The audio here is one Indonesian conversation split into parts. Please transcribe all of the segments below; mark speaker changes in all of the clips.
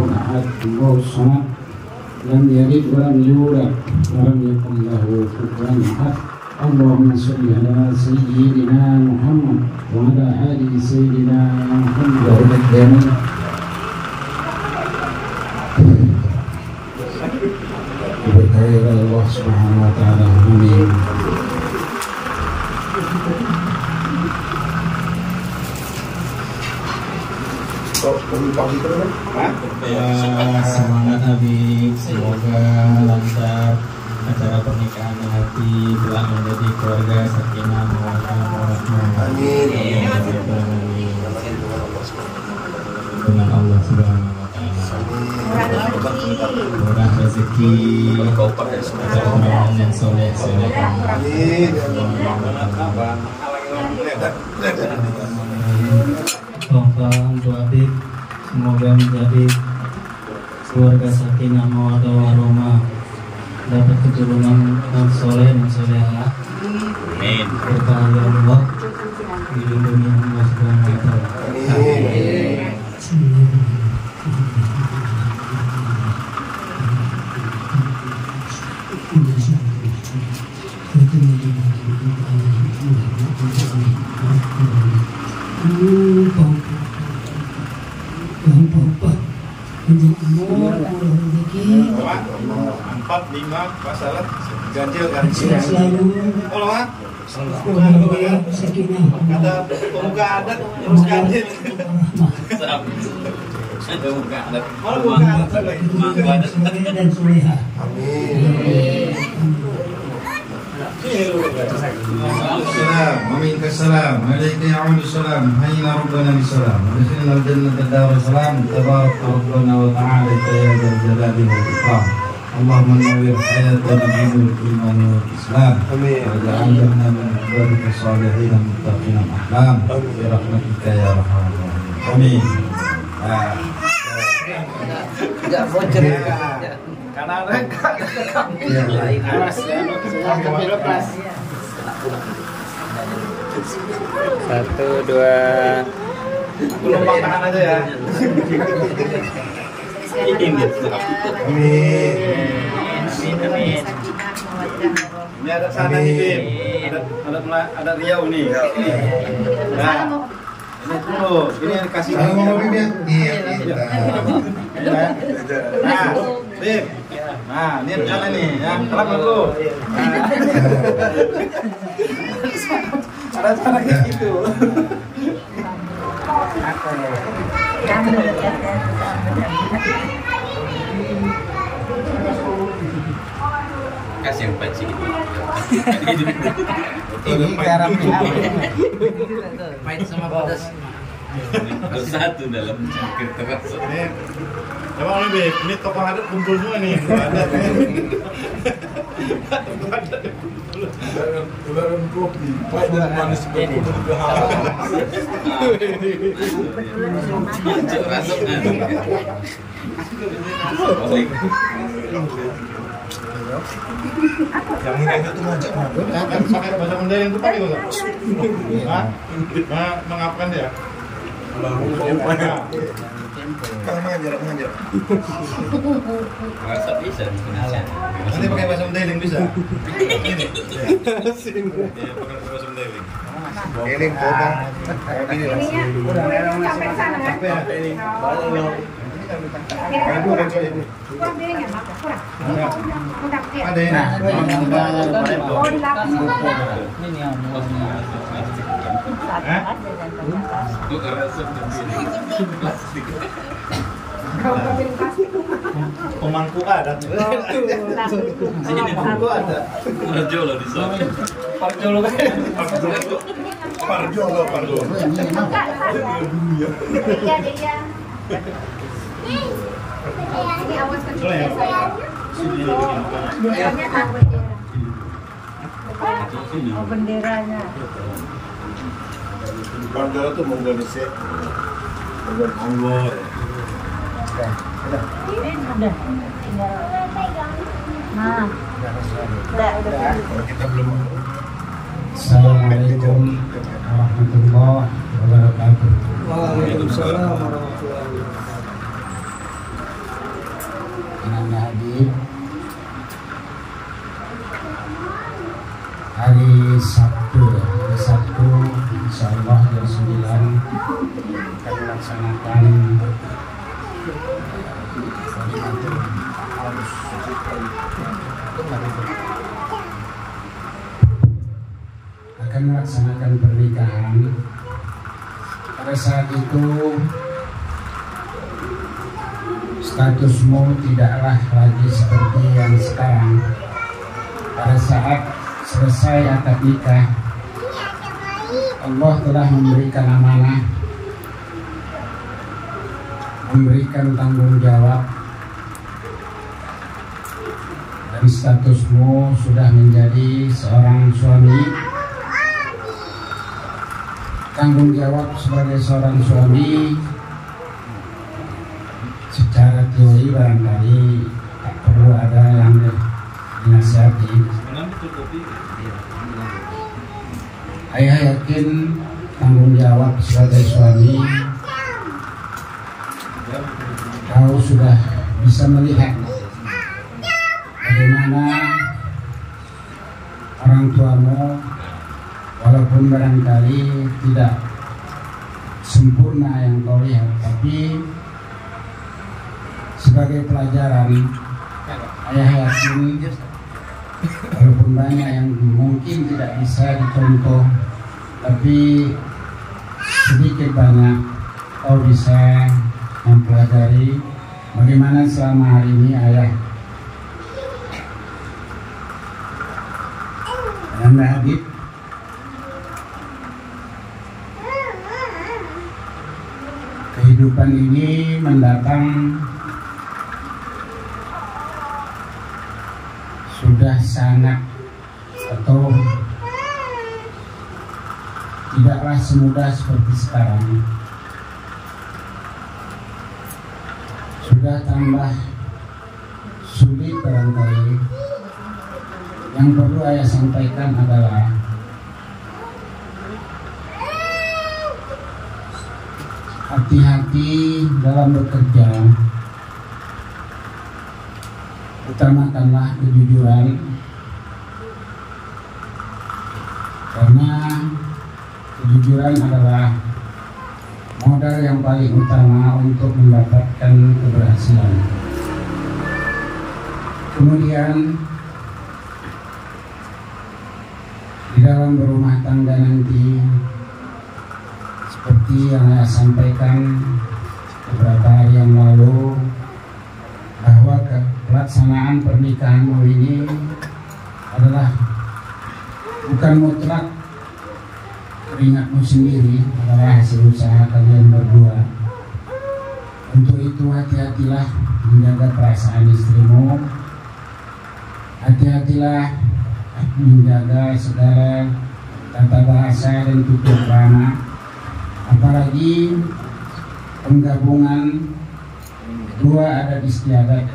Speaker 1: أحد الله الصمد لم يلد ولم يولد ولم يكن له كفوا أحد. اللهم صل على سيدنا محمد وعلى آل سيدنا محمد. Diberkahi oleh Allah Subhanahu wa taala. Amin.
Speaker 2: Semangat Habib, semoga lancar acara pernikahan hati telah menjadi keluarga sakinah mawaddah warahmah. Amin. Dengan Allah Subhanahu wa taala. Murah rezeki, keturunan yang soleh. Amin. Untuk Habib, semoga menjadi keluarga sakinah mawaddah warahmah, dapat keturunan yang soleh dan solehah. Amin. Berkah Allah, dilindungi Allah Subhanahu wa taala. Amin.
Speaker 3: Empat, lima, masalah ganjil. Kalau kata pemuka adat harus ganjil.
Speaker 1: Dan soleha.
Speaker 4: ومنك السلام عليك يعود السلام حينا ربنا بالسلام ودخلنا الجنة دار السلام تبارك ربنا وتعالى يا ذا الجلال والإكرام. اللهم نور حياتنا بنور الإيمان والإسلام واجعلنا من عبادك الصالحين المتقين الأحلام برحمتك يا أرحم الراحمين.
Speaker 5: Enggak bocor.
Speaker 3: Karena mereka
Speaker 2: Satu, dua.
Speaker 3: Lumpang kanan aja ya.
Speaker 5: Amin.
Speaker 3: Ini ada sana nih, Bim. Ada Riau nih. Nah, ini dulu. Ini yang dikasih.
Speaker 4: Iya kita.
Speaker 3: Nah, Bim. Nah, ini ada sana nih. Ya, kelap dulu. Ada sana kayak gitu.
Speaker 2: Kasih yang panci.
Speaker 1: Ini garamnya
Speaker 5: Pahit sama pedas.
Speaker 2: Satu dalam cangkir terasa.
Speaker 3: Emang nih, Bim, ini tokoh adat kumpul semua nih. Adat.
Speaker 4: Udaran kopi, pahit dan manis berkumpul ke halaman.
Speaker 2: Rasuk kan.
Speaker 4: Yang ini itu ngajak ngobrol.
Speaker 3: Pakai bahasa Mandarin itu pakai nggak? Hah? Mengapakan dia?
Speaker 4: Kalau mengajar.
Speaker 2: Rasa bisa di Indonesia.
Speaker 3: Nanti pakai bahasa Mandarin bisa? Ini? Iya, pakai bahasa Mandarin.
Speaker 4: Eling potong. Ini lah.
Speaker 6: Sampai sana kan?
Speaker 3: Sampai ini. Ada ini.
Speaker 6: Oh, di lapis juga.
Speaker 2: Itu rasa plastik.
Speaker 3: Pemangku adat. Pemangku adat.
Speaker 2: Parjolo di sana.
Speaker 3: Parjolo kan? Parjolo.
Speaker 6: Dia. Ini awas kecil ya saya. Benderanya tak bendera. Oh, benderanya.
Speaker 4: Bandara tuh Indonesia. Anggor.
Speaker 6: Udah. Nah. Udah.
Speaker 4: Kita belum.
Speaker 1: Assalamualaikum warahmatullahi wabarakatuh.
Speaker 4: Waalaikumsalam warahmatullahi wabarakatuh.
Speaker 1: Anda hadir hari Sabtu insya Allah jam 9 akan melaksanakan pernikahan. Pada saat itu statusmu tidaklah lagi seperti yang sekarang. Pada saat selesai akad nikah, Allah telah memberikan amanah, memberikan tanggung jawab, dan statusmu sudah menjadi seorang suami. Tanggung jawab sebagai seorang suami secara teori barangkali tak perlu ada yang dinasihati. Ayah yakin tanggung jawab sebagai suami kau sudah bisa melihat bagaimana orang tuamu walaupun barangkali tidak sempurna yang kau lihat, tapi sebagai pelajaran ayah yakin walaupun banyak yang mungkin tidak bisa dicontoh, tapi sedikit banyak kau bisa mempelajari bagaimana selama hari ini ayah dan Habib kehidupan ini mendatang sudah sangat atau tidaklah semudah seperti sekarang. Sudah tambah sulit barangkali. Yang perlu ayah sampaikan adalah hati-hati dalam bekerja. Utamakanlah kejujuran, karena kejujuran adalah modal yang paling utama untuk mendapatkan keberhasilan. Kemudian di dalam berumah tangga nanti, seperti yang saya sampaikan beberapa hari yang lalu, bahwa pelaksanaan pernikahanmu ini adalah bukan mutlak keringatmu sendiri, adalah hasil usaha kalian berdua. Untuk itu hati-hatilah menjaga perasaan istrimu, hati-hatilah menjaga segala tata bahasa dan tutur krama, apalagi penggabungan dua adat istiadat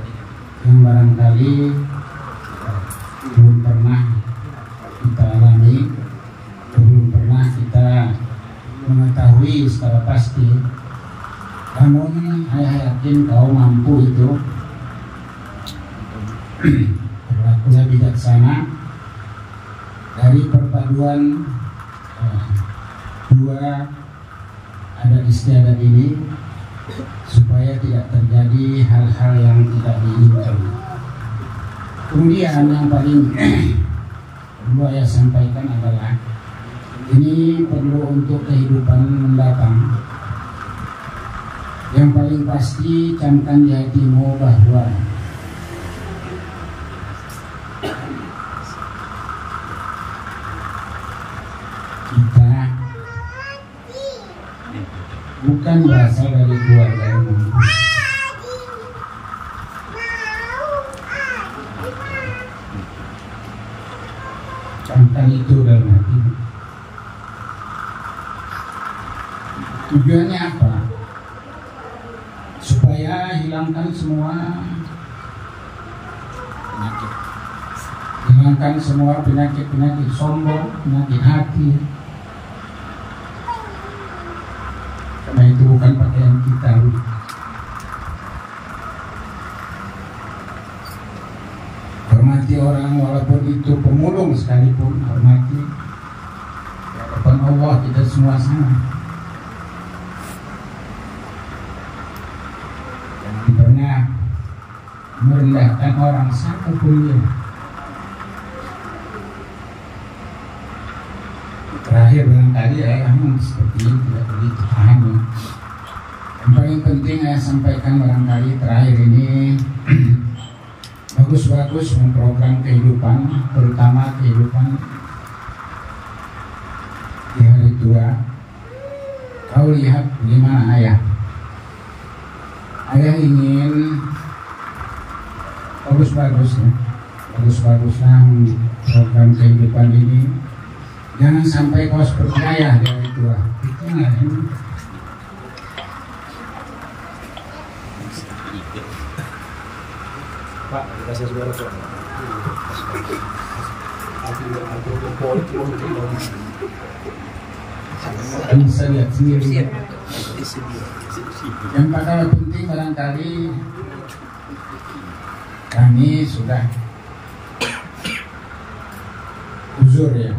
Speaker 1: yang barangkali belum pernah kita alami, belum pernah kita mengetahui secara pasti. Namun saya yakin kau mampu itu berlakunya bijaksana dari perpaduan dua adat istiadat ini, supaya tidak terjadi hal-hal yang tidak diinginkan. Kemudian yang paling perlu saya sampaikan adalah ini perlu untuk kehidupan mendatang. Yang paling pasti camkan di hatimu bahwa kita bukan berasal dari keluarga yang mampu. Camkan itu dalam hati. Tujuannya apa? Supaya hilangkan semua penyakit, hilangkan semua penyakit sombong, penyakit hati. Karena itu bukan pakaian kita. Hormati orang walaupun itu pemulung sekalipun, hormati. Di hadapan Allah kita semua sama. Jangan pernah merendahkan orang siapapun dia. Terakhir barangkali ayahmu seperti ini tidak begitu paham. Yang paling penting saya sampaikan barangkali terakhir ini bagus-bagus memprogram kehidupan, terutama kehidupan di hari tua. Kau lihat bagaimana ayah. Ayah ingin bagus-bagusnya, bagus-bagusnya program kehidupan ini. Jangan sampai kau seperti ayah di hari tua. Itu ini.
Speaker 3: Pak, dikasih suara Pak.
Speaker 1: Bisa lihat sendiri. Yang paling penting barangkali kami sudah uzur ya,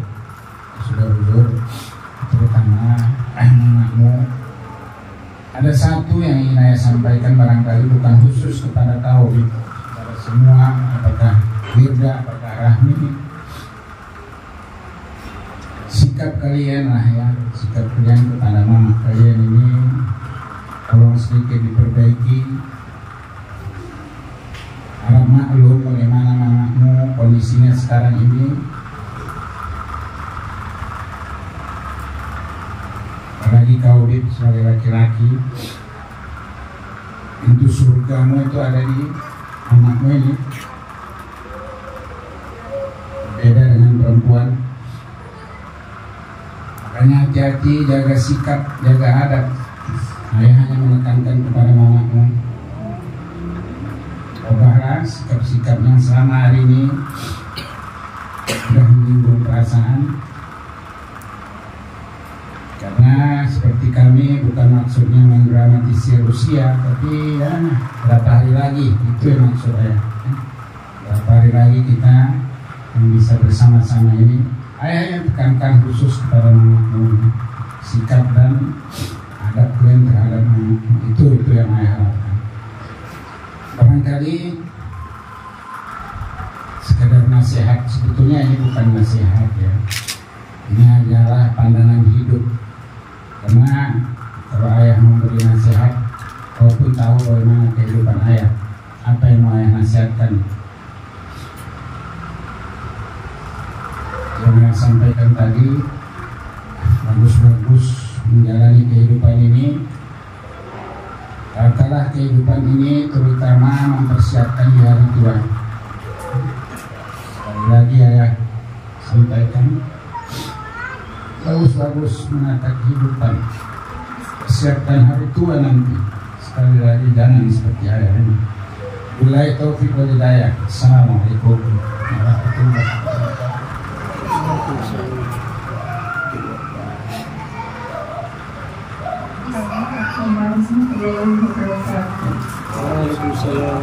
Speaker 1: terutama anakmu. Ada satu yang ingin saya sampaikan barangkali bukan khusus kepada kau, kepada semua, apakah Wirda, apakah Rahmi. Sikap kalian lah ya, sikap kalian kepada mama kalian ini tolong sedikit diperbaiki. Harap maklum bagaimana mamamu kondisinya sekarang ini. Apalagi kau sebagai laki-laki, itu surgamu itu ada di anakmu ini. Beda dengan perempuan. Makanya hati-hati, jaga sikap, jaga adab. Saya hanya menekankan kepada mamamu, ubahlah sikap-sikap yang selama hari ini sudah menyinggung perasaan. Karena seperti kami bukan maksudnya mendramatisir Rusia, tapi ya berapa hari lagi, itu yang maksud saya. Berapa hari lagi kita yang bisa bersama-sama ini. Ayah yang tekankan khusus kepada mamamu, sikap dan adab kalian terhadap mamamu, itu yang ayah harapkan. Barangkali sekedar nasihat, sebetulnya ini bukan nasihat ya, ini adalah pandangan hidup. Karena kalau ayah memberi nasihat, kau pun tahu bagaimana kehidupan ayah, apa yang mau ayah nasihatkan. Yang saya sampaikan tadi, bagus-bagus menjalani kehidupan ini. Tatalah kehidupan ini terutama mempersiapkan di hari tua. Sekali lagi ayah sampaikan, bagus-bagus menata kehidupan, persiapkan hari tua nanti. Sekali lagi jangan seperti ayah ini. Billahi taufiq wal hidayah. Assalamualaikum warahmatullahi wabarakatuh.
Speaker 3: Waalaikumsalam.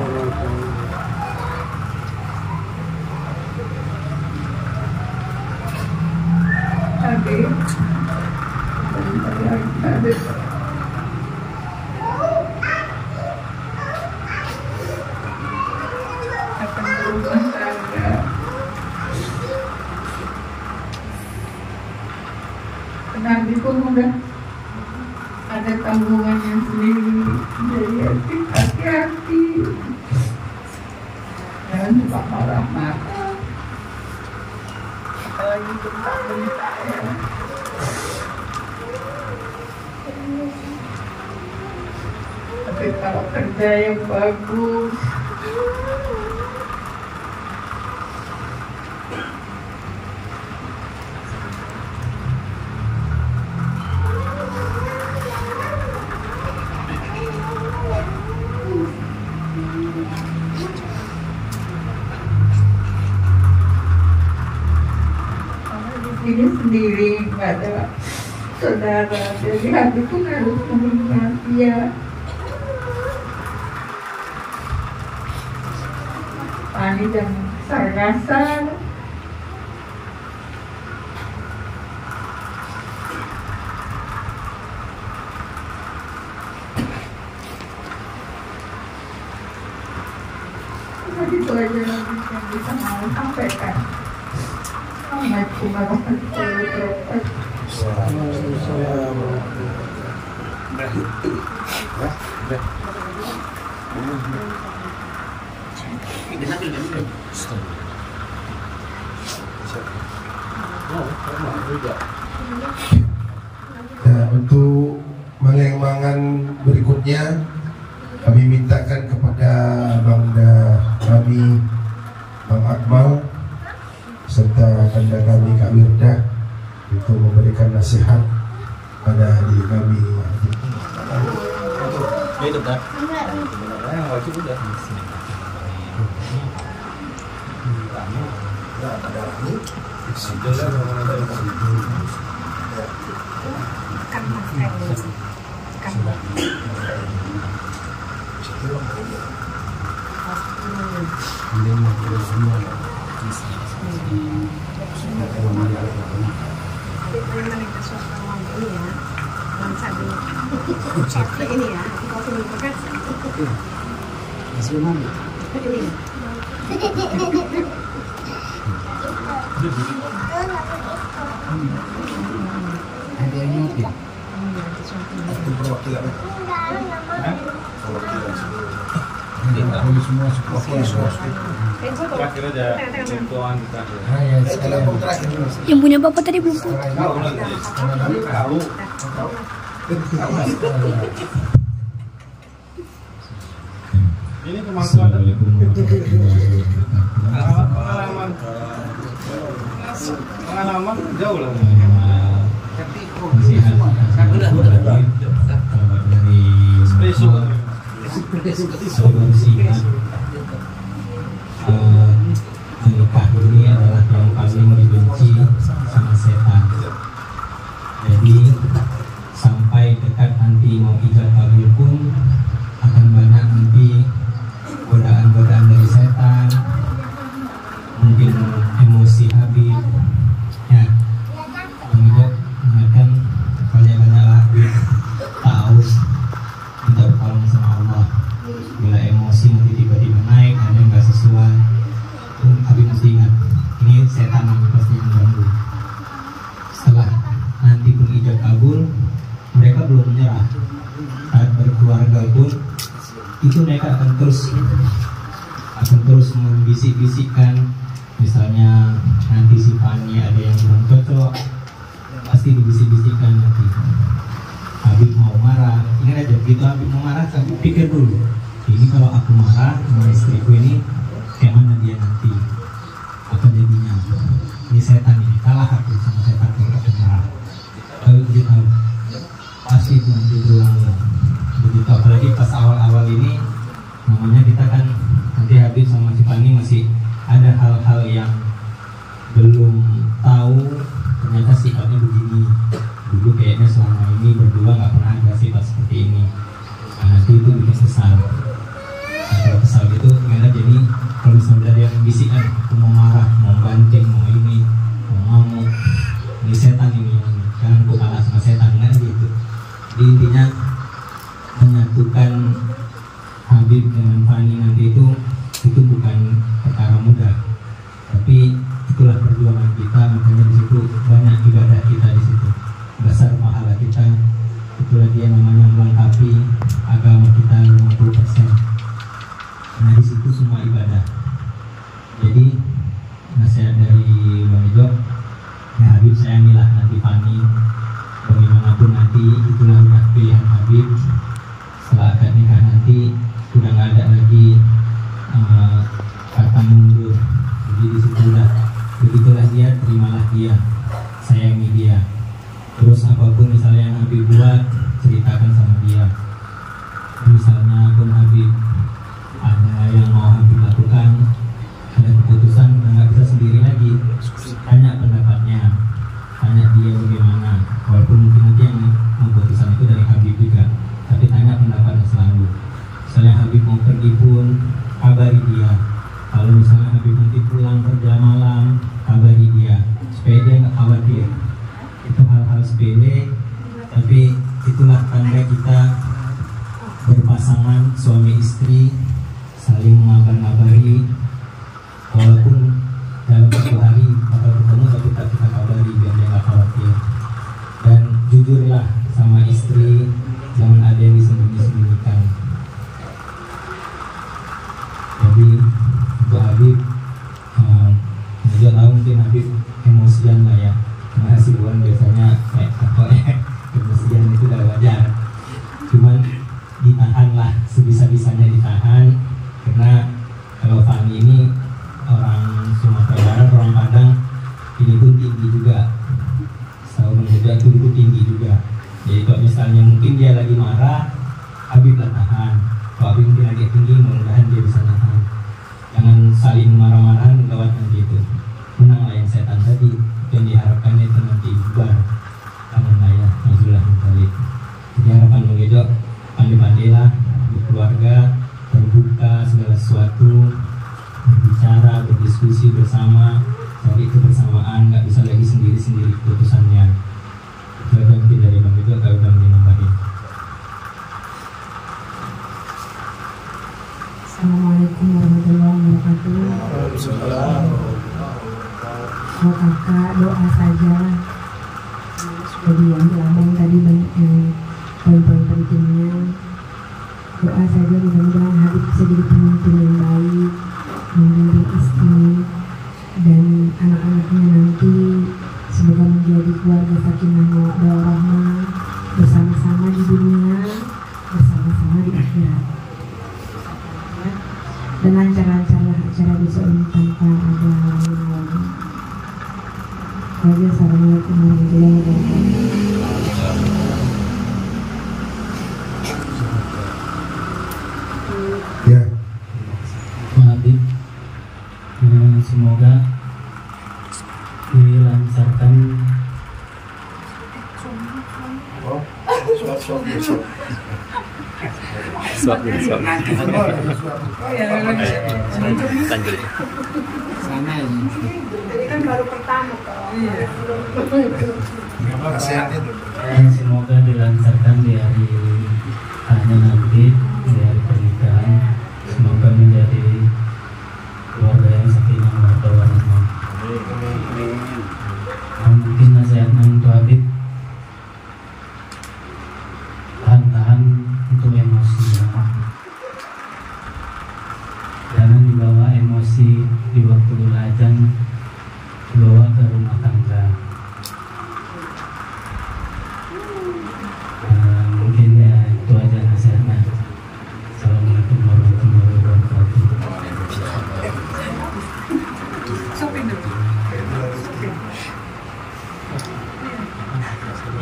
Speaker 7: Nanti pun udah ada tanggungannya sendiri, jadi hati-hati, jangan suka marah-marah, apalagi tentang berita ya. Tapi kalau kerja yang bagus, ini sendiri, nggak ada saudara, jadi hati pun harus mengingat dia. Pani dan kasar-kasar. Itu aja yang bisa mau sampaikan. Assalamualaikum warahmatullahi wabarakatuh.
Speaker 8: Nah, untuk mengembangan berikutnya kami mintakan kepada Bangda kami Bang Akmal serta Kanda kami Kak Wirda untuk memberikan nasihat pada diri kami.
Speaker 2: Itu dah. Yang wajib udah.
Speaker 6: Ini ya, kau pilih pakai.
Speaker 1: Masih mana? Ada yang nyotin. Itu perwakilan. Semua
Speaker 2: Terakhir aja kebutuhan kita.
Speaker 9: Yang punya bapak tadi belum punya.
Speaker 3: Tahu. Ini kemampuan pengalaman jauh lah.
Speaker 2: Menikah ini adalah yang paling dibenci sama setan. Jadi sampai dekat nanti mau ijab kabul pun akan banyak nanti godaan-godaan dari setan, mungkin emosi Habib ya. Bang Ijab mengingatkan banyak-banyaklah Habib tahu minta tolong sama Allah. Bila emosi nanti tiba-tiba naik ada nggak sesuai, Habib mesti ingat ini setan yang pasti mengganggu. Setelah nanti pun ijab kabul, mereka belum menyerah. Saat berkeluarga pun itu mereka akan terus membisik-bisikkan. Misalnya nanti si Fani ada yang kurang cocok, pasti dibisik-bisikkan nanti. Habib mau marah, ingat aja begitu Habib mau marah, Habib pikir dulu, ini kalau aku marah sama istriku ini kayak mana dia nanti, apa jadinya. Ini setan ini, kalah aku sama setan kalau aku marah. Kalau begitu pasti itu nanti berulang-ulang. Begitu apalagi pas awal-awal ini, namanya kita kan nanti Habib sama si Fani masih ada hal-hal yang belum tahu ternyata sifatnya begini. Dulu kayaknya selama ini berdua nggak pernah ada sifat seperti ini. Nah, nanti itu bikin kesal. Nah, kalau kesal gitu gimana, jadi kalau misalnya ada yang bisikan aku mau marah, mau banting, mau ini, mau ngamuk, ini setan ini, jangan aku kalah sama setan, nggak gitu. Jadi intinya menyatukan Habib dengan Fani nanti itu bukan perkara mudah, tapi itulah perjuangan kita. Makanya di situ banyak ibadah kita, di situ besar pahala kita. Itulah dia namanya melengkapi agama kita 50%. Nah di situ semua ibadah. Jadi nasihat dari Bang Ijo, ya Habib sayangilah nanti Fani, bagaimanapun nanti itulah udah pilihan Habib. Setelah akad nikah nanti sudah nggak ada lagi kata mundur. Jadi di situ udah begitulah dia, terimalah dia, sayangi dia. Terus apapun misalnya yang Habib buat, ceritakan sama dia. Misalnya pun Habib ada yang mau Habib lakukan, ada keputusan, nggak bisa sendiri lagi, tanya pendapatnya, tanya dia bagaimana. Walaupun mungkin nanti yang keputusan itu dari Habib juga, tapi tanya pendapatnya selalu. Misalnya Habib mau pergi pun kabari dia, Kalau misalnya Habib nanti pulang kerja malam, kabari dia supaya dia nggak khawatir. Itu hal-hal sepele, tapi itulah tanda kita berpasangan suami istri saling mengabar-ngabari, walaupun dalam satu hari bakal ketemu tapi tak kita kabari biar dia nggak khawatir. Dan jujurlah sama istri, jangan ada yang disembunyi-sembunyikan. Jadi untuk Habib, juga tahu mungkin Habib emosian lah ya, karena Sibuan biasanya kayak apa ya, emosian itu udah wajar. Cuman ditahan lah, sebisa-bisanya ditahan, karena kalau Fani ini orang Sumatera Barat, orang Padang, ini pun tinggi juga, selalu menjaga itu tinggi juga. Jadi kalau misalnya mungkin dia lagi marah, Habib lah tahan. Kalau Habib mungkin agak tinggi, mudah-mudahan dia bisa nahan. Jangan saling marah-marahan lewat nanti itu. Menanglah yang setan tadi, dan diharapkannya itu nanti bubar. Aman lah ya, Alhamdulillah balik. Jadi harapan mengejo, pandai-pandailah berkeluarga, terbuka segala sesuatu, berbicara, berdiskusi bersama, cari kebersamaan, nggak bisa lagi sendiri-sendiri keputusannya. Itu aja mungkin dari Bang Ejo, kalau Bang Ejo nambahin.
Speaker 7: Assalamualaikum warahmatullahi wabarakatuh. Oh kakak, doa saja. Jadi yang diabang tadi banyak yang poin-poin pentingnya. Doa saja, mudah-mudahan Habib bisa jadi pemimpin yang baik, membimbing istri dan anak-anaknya nanti. Semoga menjadi keluarga sakinah mawaddah warahmah, bersama-sama di dunia, bersama-sama di akhirat. Dan lancar-lancarlah acara besok ini tanpa ada halangan. Assalamualaikum warahmatullahi wabarakatuh.
Speaker 8: Ya,
Speaker 2: Habib, semoga dilancarkan.
Speaker 10: Suap. Lanjut.
Speaker 6: Kan baru pertama kok.
Speaker 2: Semoga dilancarkan di hari hanya nanti, di hari pernikahan. Semoga menjadi keluarga yang sakinah mawaddah warahmah. Mungkin nasihatnya untuk Habib, tahan-tahan untuk emosinya. Jangan dibawa emosi di waktu belajar, dibawa ke rumah tangga. Mungkin ya itu aja nasihatnya. Assalamualaikum warahmatullahi wabarakatuh.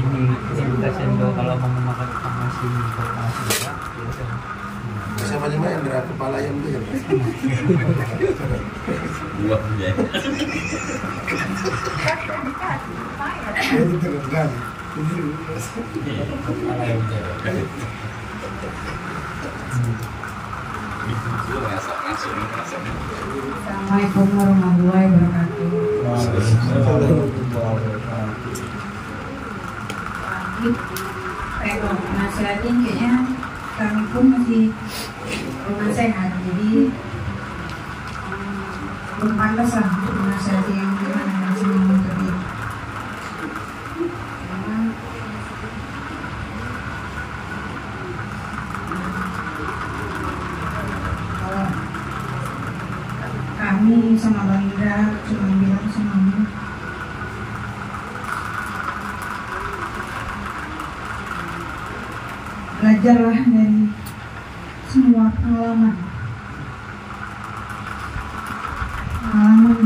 Speaker 5: Ini kasihan juga kalau mau makan masih
Speaker 8: bisa macam-macam yang dari kepala yang itu ya.
Speaker 10: Buah ya.
Speaker 7: Assalamualaikum warahmatullahi wabarakatuh. Kayak kalau nasihatin kayaknya kami pun masih belum sehat, jadi belum pantas lah untuk menasihati yang gimana masih mengerti. Kalau kami sama Bang Indra cuma bilang semuanya belajarlah dari semua pengalaman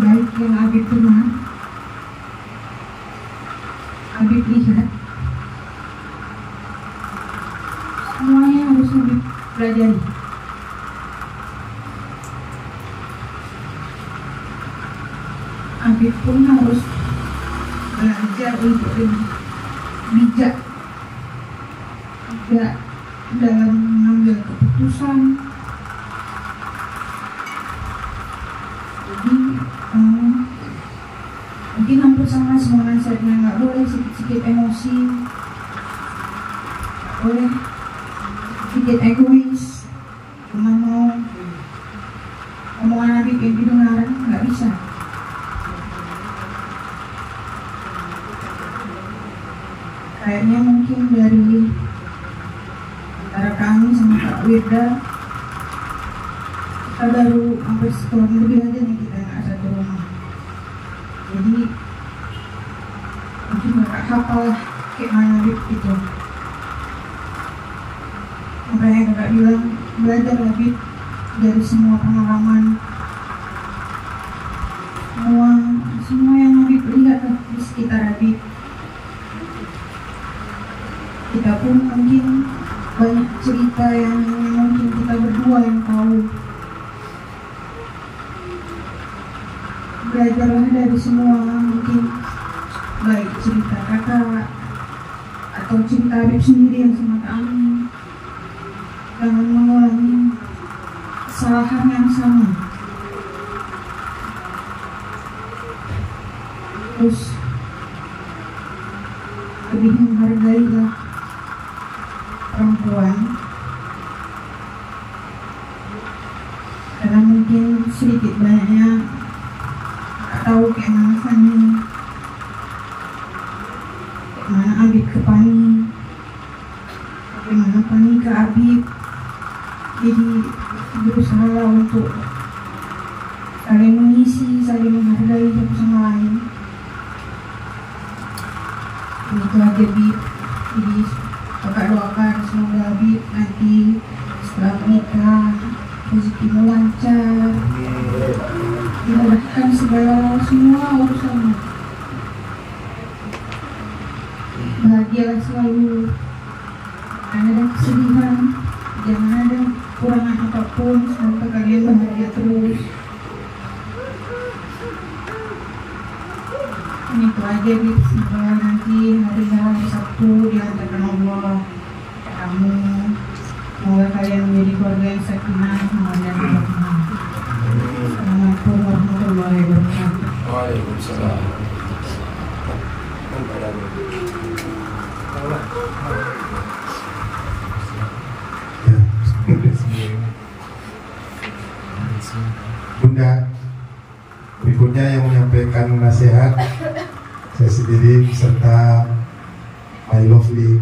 Speaker 7: baik yang Habib pernah Habib lihat, semuanya harus Habib pelajari. Habib pun harus belajar untuk lebih bijak dalam mengambil keputusan,
Speaker 11: Jadi mungkin hampir sama semua nasihatnya, nggak boleh sedikit emosi, nggak boleh sedikit egois, cuma mau omongan Habib yang didengar, nggak bisa. Kayaknya mungkin dari antara kami sama Kak Wirda, kita baru hampir setahun lebih aja nih kita nggak satu rumah. Jadi mungkin nggak hafal lah kayak mana Habib gitu. Makanya kakak bilang belajar Habib dari semua pengalaman, semua yang Habib lihat di sekitar Habib. Kita pun mungkin banyak cerita yang mungkin kita berdua yang tahu. Belajarlah dari semua, mungkin baik cerita kakak atau cerita Habib sendiri yang sama kami. Jangan mengulangi kesalahan yang sama. Terus lebih menghargailah perempuan, karena mungkin sedikit banyaknya nggak tahu kayak mana Fani, kayak mana Habib ke Fani, bagaimana Fani ke Habib. Jadi berusaha untuk saling mengisi, saling menghargai satu sama lain. Itu aja Bib. Jadi kakak doakan semoga Habib nanti setelah menikah rezekimu lancar, dimudahkan semua urusannya, bahagialah selalu, jangan ada kesedihan, jangan ada kekurangan apapun, semoga kalian bahagia terus. Ini itu aja Bib, semoga nanti hari Sabtu diantarkan Allah kamu. Semoga kalian menjadi keluarga yang sakinah, mawaddah warahmah. Assalamualaikum warahmatullahi wabarakatuh.
Speaker 8: Waalaikumsalam.
Speaker 4: Bunda, berikutnya yang menyampaikan nasihat saya sendiri serta my lovely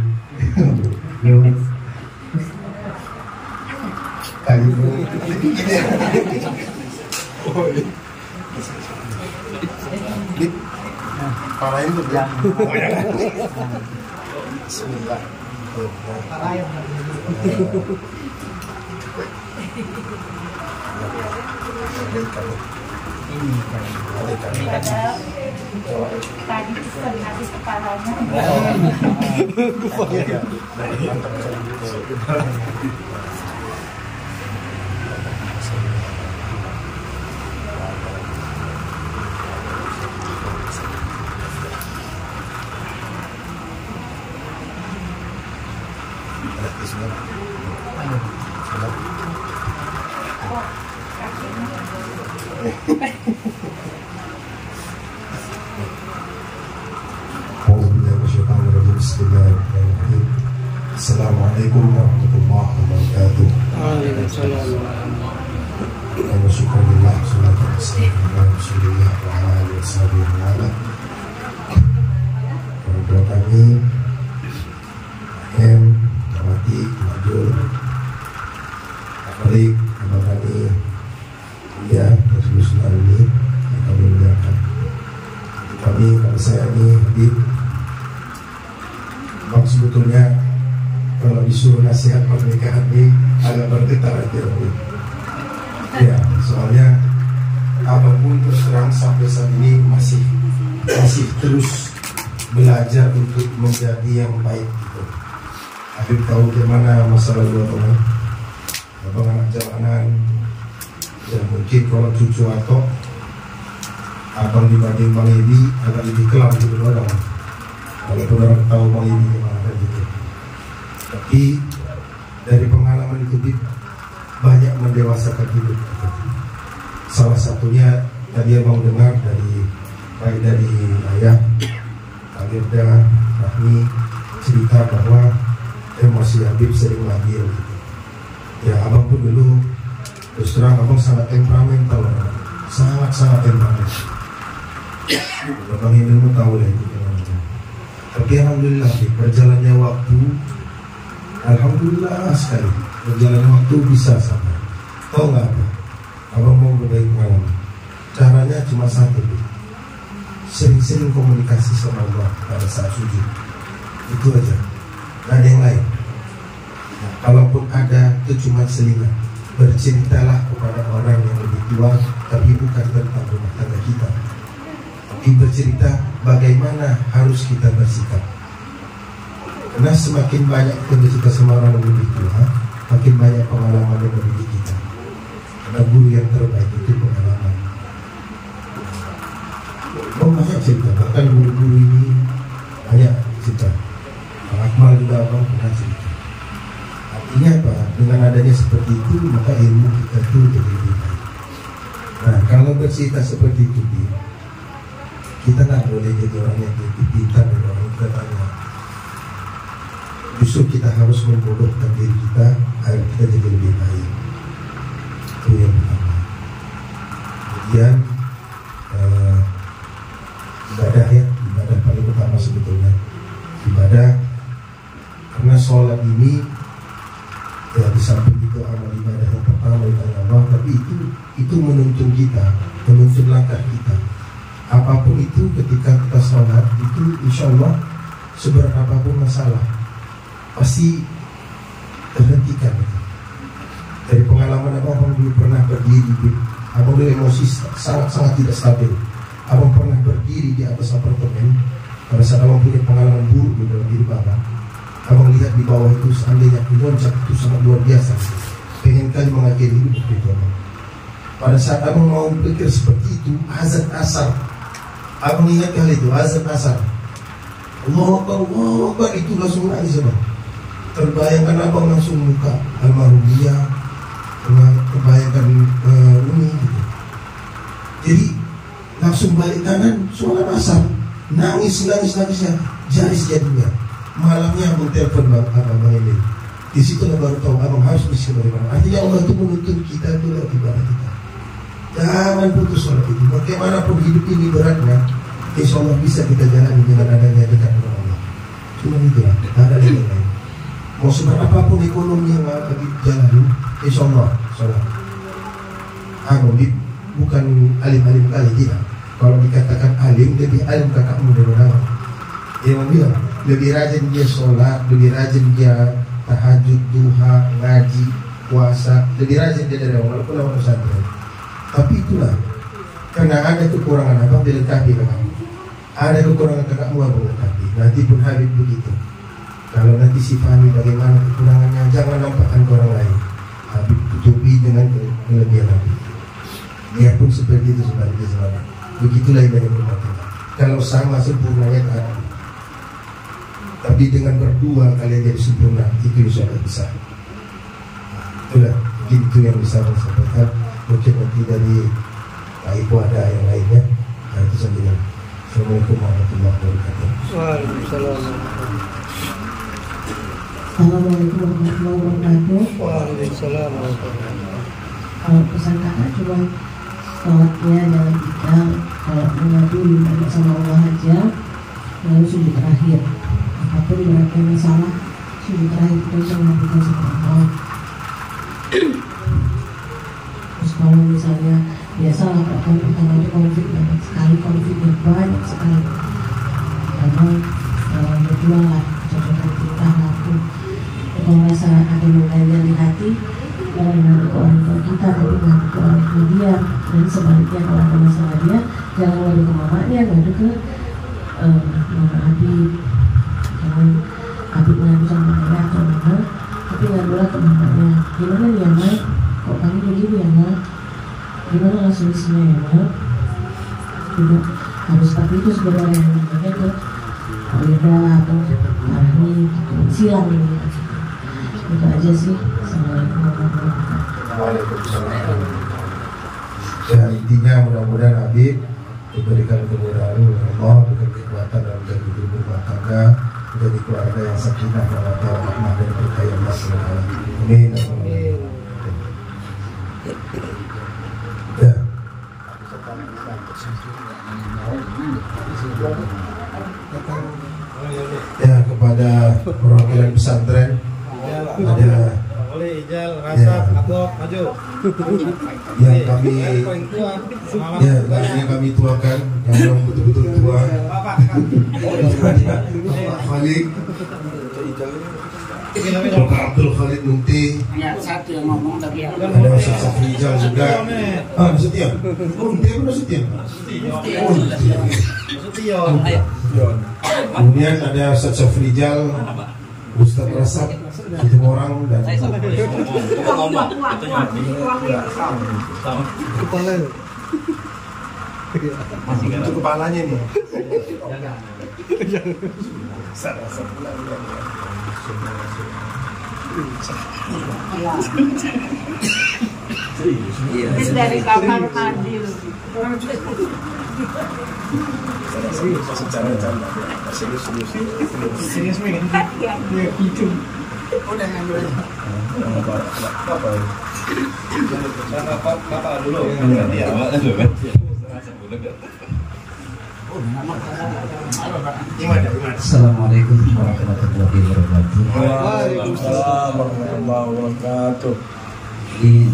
Speaker 8: Parahin tuh ya.
Speaker 4: Bismillah.
Speaker 6: Tadi pesen habis kepalanya.
Speaker 4: Bismillahirrahmanirrahim. Assalamualaikum warahmatullahi wabarakatuh. Alhamdulillah, salatu wassalamu ala Rasulillah wa ala alihi wasallam. Orang tua kami, M, Mati, Majul, Afrik, abang kami, ya, Rasulullah ini yang kami muliakan. Kami, kalau saya ini, Habib, bang sebetulnya kalau disuruh nasihat pernikahan ini agak bergetar aja, Habib. Ya, soalnya abang pun terus terang sampai saat ini masih terus belajar untuk menjadi yang baik gitu. Habib tahu gimana masa lalu abang anak jalanan, dan mungkin kalau cucu atau abang dibanding Bang Edi agak lebih kelam gitu orang. Walaupun orang tahu Bang Edi gimana gitu. Tapi dari pengalaman itu banyak mendewasakan hidup. Salah satunya
Speaker 8: tadi abang dengar baik dari ayah Alirda Rahmi cerita bahwa emosi Habib sering labil gitu. Ya abang pun dulu terus terang abang sangat temperamental, sangat temperamental. Abang ini mau tahu lah itu. Tapi alhamdulillah berjalannya waktu, alhamdulillah sekali berjalannya waktu bisa sampai. Tahu nggak apa? Abang mau berbagi pengalaman. Caranya cuma satu, sering-sering komunikasi sama Allah pada saat sujud. Itu aja, nggak ada yang lain. Nah, kalaupun ada itu cuma selingan. Berceritalah kepada orang yang lebih tua, tapi bukan tentang rumah tangga kita. Tapi bercerita bagaimana harus kita bersikap. Karena semakin banyak kita bercerita sama orang yang lebih tua, makin banyak pengalaman yang mendidik kita. Karena guru yang terbaik itu pengalaman. Oh banyak cerita, bahkan guru-guru ini banyak cerita. Pak Akmal juga abang pernah cerita. Artinya apa? Dengan adanya seperti itu, maka ilmu kita itu jadi lebih baik. Nah, kalau bercerita seperti itu, kita nggak boleh jadi orang yang pintar dan orang yang tanya. Justru kita harus membodohkan diri kita agar kita jadi lebih baik. Itu yang pertama. Kemudian ibadah ya, ibadah paling utama sebetulnya. Ibadah karena sholat ini ya di samping itu amal ibadah yang pertama itu Allah, tapi itu menuntun kita, menuntun langkah kita. Apapun itu ketika kita sholat itu insya Allah seberat apapun masalah pasti terhentikan. Dari pengalaman abang dulu pernah berdiri, abang dulu emosi sangat tidak stabil. Abang pernah berdiri di atas apartemen pada saat abang punya pengalaman buruk di dalam hidup abang. Abang lihat di bawah itu seandainya loncat itu sangat luar biasa. Pengen kali mengakhiri hidup itu abang. Pada saat abang mau pikir seperti itu, azan asar. Abang ingat kali itu azan asar. Allah Akbar itu langsung nangis abang. Terbayangkan abang langsung muka almarhum dia, terbayangkan Umi gitu. Jadi langsung balik kanan sholat asar, nangisnya jaris jadinya. Malamnya abang telepon abang ini. Di situ baru tahu abang harus bisa bagaimana. Artinya Allah itu menuntun kita itu lewat ibadah kita. Jangan putus sholat itu. Bagaimanapun hidup ini beratnya, insya Allah bisa kita jalani dengan adanya dekat dengan Allah. Cuma itu lah, ada yang lain. Mau seberapapun ekonomi yang lagi jalani, insya Allah sholat. Bukan alim-alim kali tidak. Kalau dikatakan alim, lebih alim kakakmu daripada abang. Dia bilang lebih rajin dia sholat, lebih rajin dia tahajud, duha, ngaji, puasa, lebih rajin dia dari awal walaupun awal pesantren. Tapi itulah karena ada kekurangan abang dilengkapi kakakmu, ada kekurangan kakakmu abang lengkapi. Nanti pun Habib begitu. Kalau nanti si Fahmi bagaimana kekurangannya, jangan nampakkan ke orang lain. Habib tutupi dengan kelebihan Habib. Dia pun seperti itu sebaliknya selalu. Begitulah yang rumah kita. Kalau sama sempurnanya tak ada. Tapi dengan berdua kalian jadi sempurna, itu insya Allah bisa. Itulah, itu yang bisa saya sampaikan. Mungkin nanti dari Pak Ibu ada yang lainnya. Nah itu saja. Assalamualaikum warahmatullahi wabarakatuh.
Speaker 5: Waalaikumsalam.
Speaker 7: Assalamualaikum warahmatullahi wabarakatuh.
Speaker 5: Waalaikumsalam.
Speaker 7: Kalau pesan kakak cuma sholatnya jangan kita kalau mengadu ibadah sama Allah aja, lalu sujud terakhir. Apapun beratnya masalah, sujud terakhir kita jangan kita sama Allah. Terus kalau misalnya biasalah kalau pertama itu konflik banyak sekali, konfliknya banyak sekali. Karena berjuang lah, coba kita laku. Kalau rasa ada mengajar di hati, jangan mengadu ke orang tua kita, tapi mengadu ke orang tua dia. Dan sebaliknya kalau ada masalah dia, jangan mengadu ke mamanya, mengadu ke mama Habib. Jangan Habib mengadu sama ayah atau mama, tapi ngadulah ke mamanya. Gimana nih ya Ma? Kok kamu begini ya Ma? Gimana solusinya ya Ma? Tidak harus seperti itu sebenarnya, namanya tuh Alida atau Rahmi gitu, silang ini. Itu aja sih. Assalamualaikum warahmatullahi wabarakatuh.
Speaker 8: Waalaikumsalam. Ya intinya mudah-mudahan Habib diberikan kemudahan oleh Allah, diberikan kekuatan dalam menjadi ibu rumah tangga, menjadi keluarga yang sakinah, mawaddah, rahmah dan berkah Allah Subhanahu wa taala. Amin. Ya, kepada perwakilan pesantren ada
Speaker 3: boleh Ijal, Rasab, Atok, maju.
Speaker 8: yang kami tuakan, yang betul-betul tua. Bapak Khalid, Bapak Abdul Khalid Munti.
Speaker 1: Satu yang ngomong tapi
Speaker 8: Ada Ustaz Safrijal juga. Setia. Munti apa Setia?
Speaker 3: Setia.
Speaker 8: Kemudian ada Ustaz Safrijal, Ustaz Rasab, itu orang dan itu kepalanya nih.
Speaker 6: Dari kamar mandi.
Speaker 3: Serius nih kan? Iya, gitu.
Speaker 6: Udah ngambil aja.
Speaker 3: Bapak dulu. Dia awal dulu kan.
Speaker 12: Assalamualaikum warahmatullahi wabarakatuh.
Speaker 3: Waalaikumsalam warahmatullahi wabarakatuh.
Speaker 12: Ini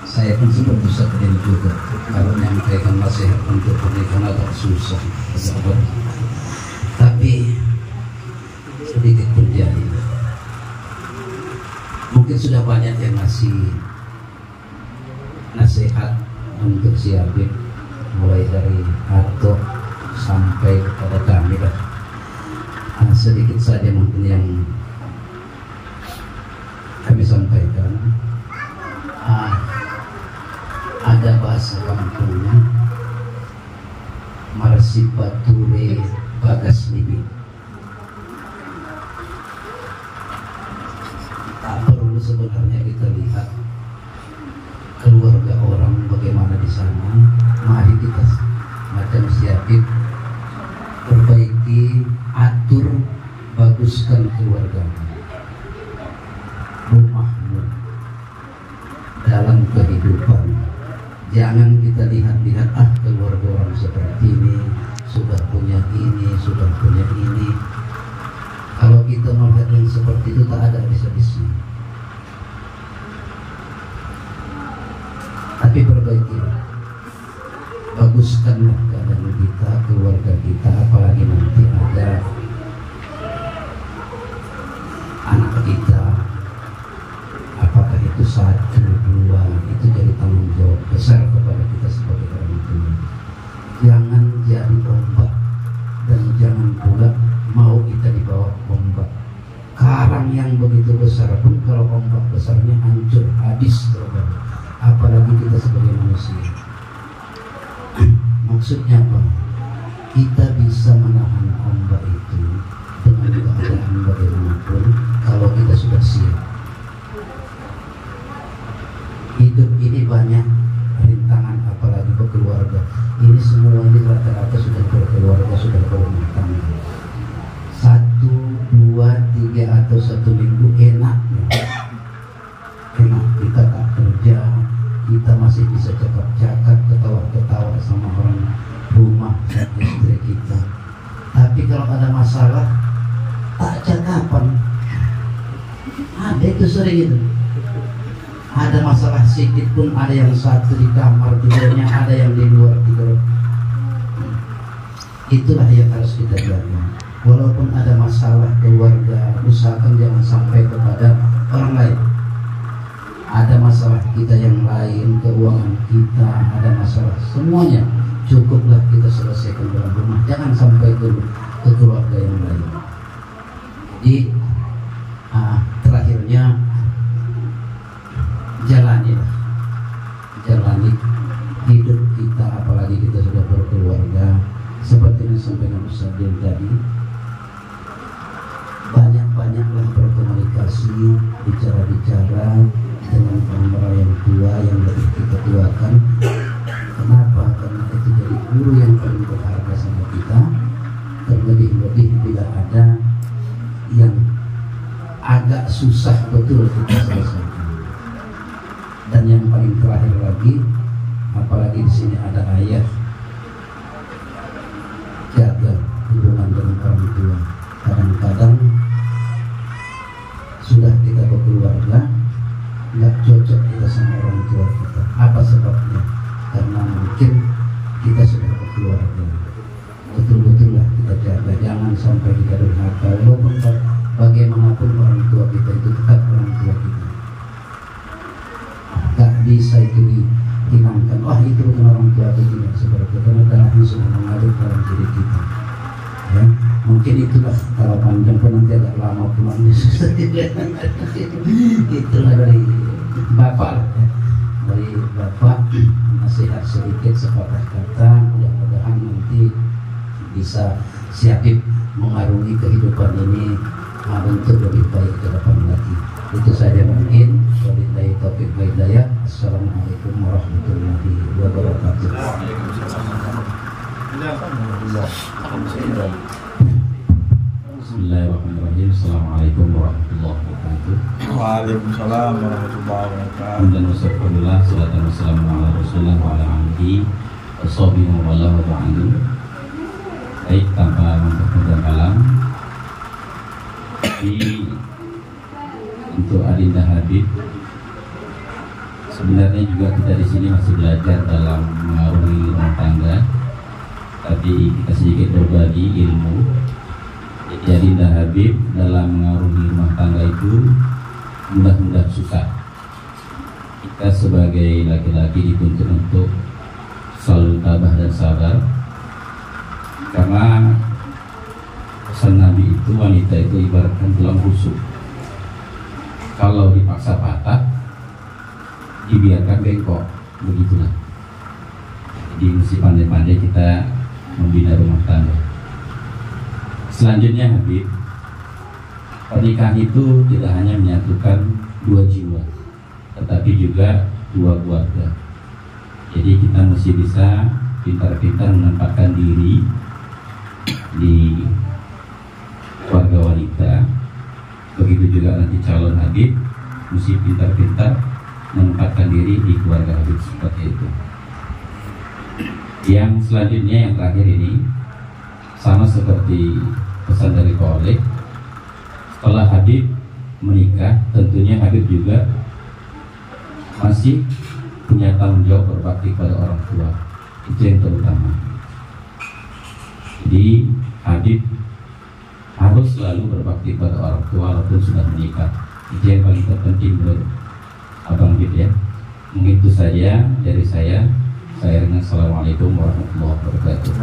Speaker 12: saya pun sempat bisa terjadi juga kalau menyampaikan nasihat untuk pernikahan agak susah, tapi sedikit terjadi. Mungkin sudah banyak yang ngasih nasihat untuk si Habib, mulai dari Atok sampai kepada kami lah. Sedikit saja mungkin yang kami sampaikan. Ada bahasa kampungnya, marsipature bagas libi. Tak perlu sebenarnya kita lihat keluarga orang bagaimana di sana. Mari kita macam si Habib perbaiki, atur, baguskan keluarga, rumahmu dalam kehidupan. Jangan kita lihat-lihat keluarga orang seperti ini sudah punya ini, sudah punya ini. Kalau kita melihat yang seperti itu tak ada habis-habisnya. Tapi perbaikilah, baguskanlah keadaan kita, keluarga kita, apalagi nanti ada anak kita. Apakah itu 1, 2, itu jadi tanggung jawab besar kepada kita sebagai orang tua. Jangan jadi ombak dan jangan pula mau kita dibawa ombak. Karang yang begitu besar pun kalau ombak besarnya hancur, habis terbang. Apalagi kita sebagai manusia. Maksudnya apa? Kita bisa menahan ombak itu dengan keadaan bagaimanapun kalau kita sudah siap. Hidup ini banyak rintangan, apalagi berkeluarga. Ini semua ini rata-rata sudah berkeluarga, sudah berumah tangga. 1, 2, 3 atau 1 minggu enak kita tak kerja, kita masih bisa cakap-cakap, ketawa-ketawa sama orang rumah, istri kita. Tapi kalau ada masalah tak cakapan. Ada itu sering itu. Ada masalah sedikit pun ada yang satu di kamar tidurnya, ada yang di luar tidur. Itulah yang harus kita jaga. Walaupun ada masalah keluarga, usahakan jangan sampai kepada orang lain. Ada masalah kita yang lain, keuangan kita, ada masalah semuanya. Cukuplah kita selesaikan dalam rumah, jangan sampai ke keluarga yang lain. Jadi terakhirnya jalani hidup kita, apalagi kita sudah berkeluarga. Seperti yang disampaikan Ustaz Din tadi, banyak-banyaklah berkomunikasi, bicara-bicara dengan orang yang tua, yang lebih kita tuakan. agak susah betul kita selesaikan. Dan yang paling terakhir lagi, apalagi di sini ada ayat, jaga hubungan dengan orang tua. Kadang-kadang sudah kita berkeluarga, nggak cocok kita sama orang tua kita. Apa sebabnya? Karena mungkin kita sudah berkeluarga. Betul-betul lah kita jaga, jangan sampai kita durhaka. Walaupun bagaimanapun orang tua kita itu tetap orang tua kita. Gak bisa itu dihilangkan. Wah itu bukan orang tua atau tidak, seperti itu. Karena darahnya sudah mengalir dalam diri kita. Ya, mungkin itulah kalau panjang pun nanti agak lama pulangnya. Itulah dari Bapak, ya. Dari Bapak nasihat sedikit sepatah kata, mudah-mudahan nanti bisa siapin mengarungi kehidupan ini untuk lebih baik ke depan lagi. Itu saja mungkin. Wabillahi taufiq wal hidayah. Assalamualaikum warahmatullahi wabarakatuh.
Speaker 13: Bismillahirrahmanirrahim. Assalamualaikum warahmatullahi wabarakatuh.
Speaker 3: Waalaikumsalam warahmatullahi wabarakatuh.
Speaker 13: Alhamdulillah wassalatu wassalamu ala Rasulillah wa ala alihi washabihi wa ala ba'du. Baik, tanpa memperpanjang kalam, untuk Adinda Habib, sebenarnya juga kita di sini masih belajar dalam mengarungi rumah tangga, tapi kita sedikit berbagi ilmu. Jadi Adinda Habib dalam mengarungi rumah tangga itu mudah-mudah susah. Kita sebagai laki-laki dituntut untuk selalu tabah dan sabar, karena pesan Nabi itu wanita itu ibaratkan tulang rusuk. Kalau dipaksa patah, dibiarkan bengkok, begitulah. Jadi mesti pandai-pandai kita membina rumah tangga. Selanjutnya Habib, pernikahan itu tidak hanya menyatukan dua jiwa, tetapi juga dua keluarga. Jadi kita mesti bisa pintar-pintar menempatkan diri di keluarga wanita. Begitu juga nanti calon Habib mesti pintar-pintar menempatkan diri di keluarga Habib, seperti itu. Yang selanjutnya, yang terakhir ini sama seperti pesan dari Kolek. Setelah Habib menikah, tentunya Habib juga masih punya tanggung jawab berbakti pada orang tua. Itu yang terutama. Jadi Habib harus selalu berbakti pada orang tua walaupun sudah menikah. Itu yang paling terpenting menurut Abang Habib, ya. Mungkin itu saja dari saya. Saya dengan Assalamualaikum warahmatullahi wabarakatuh.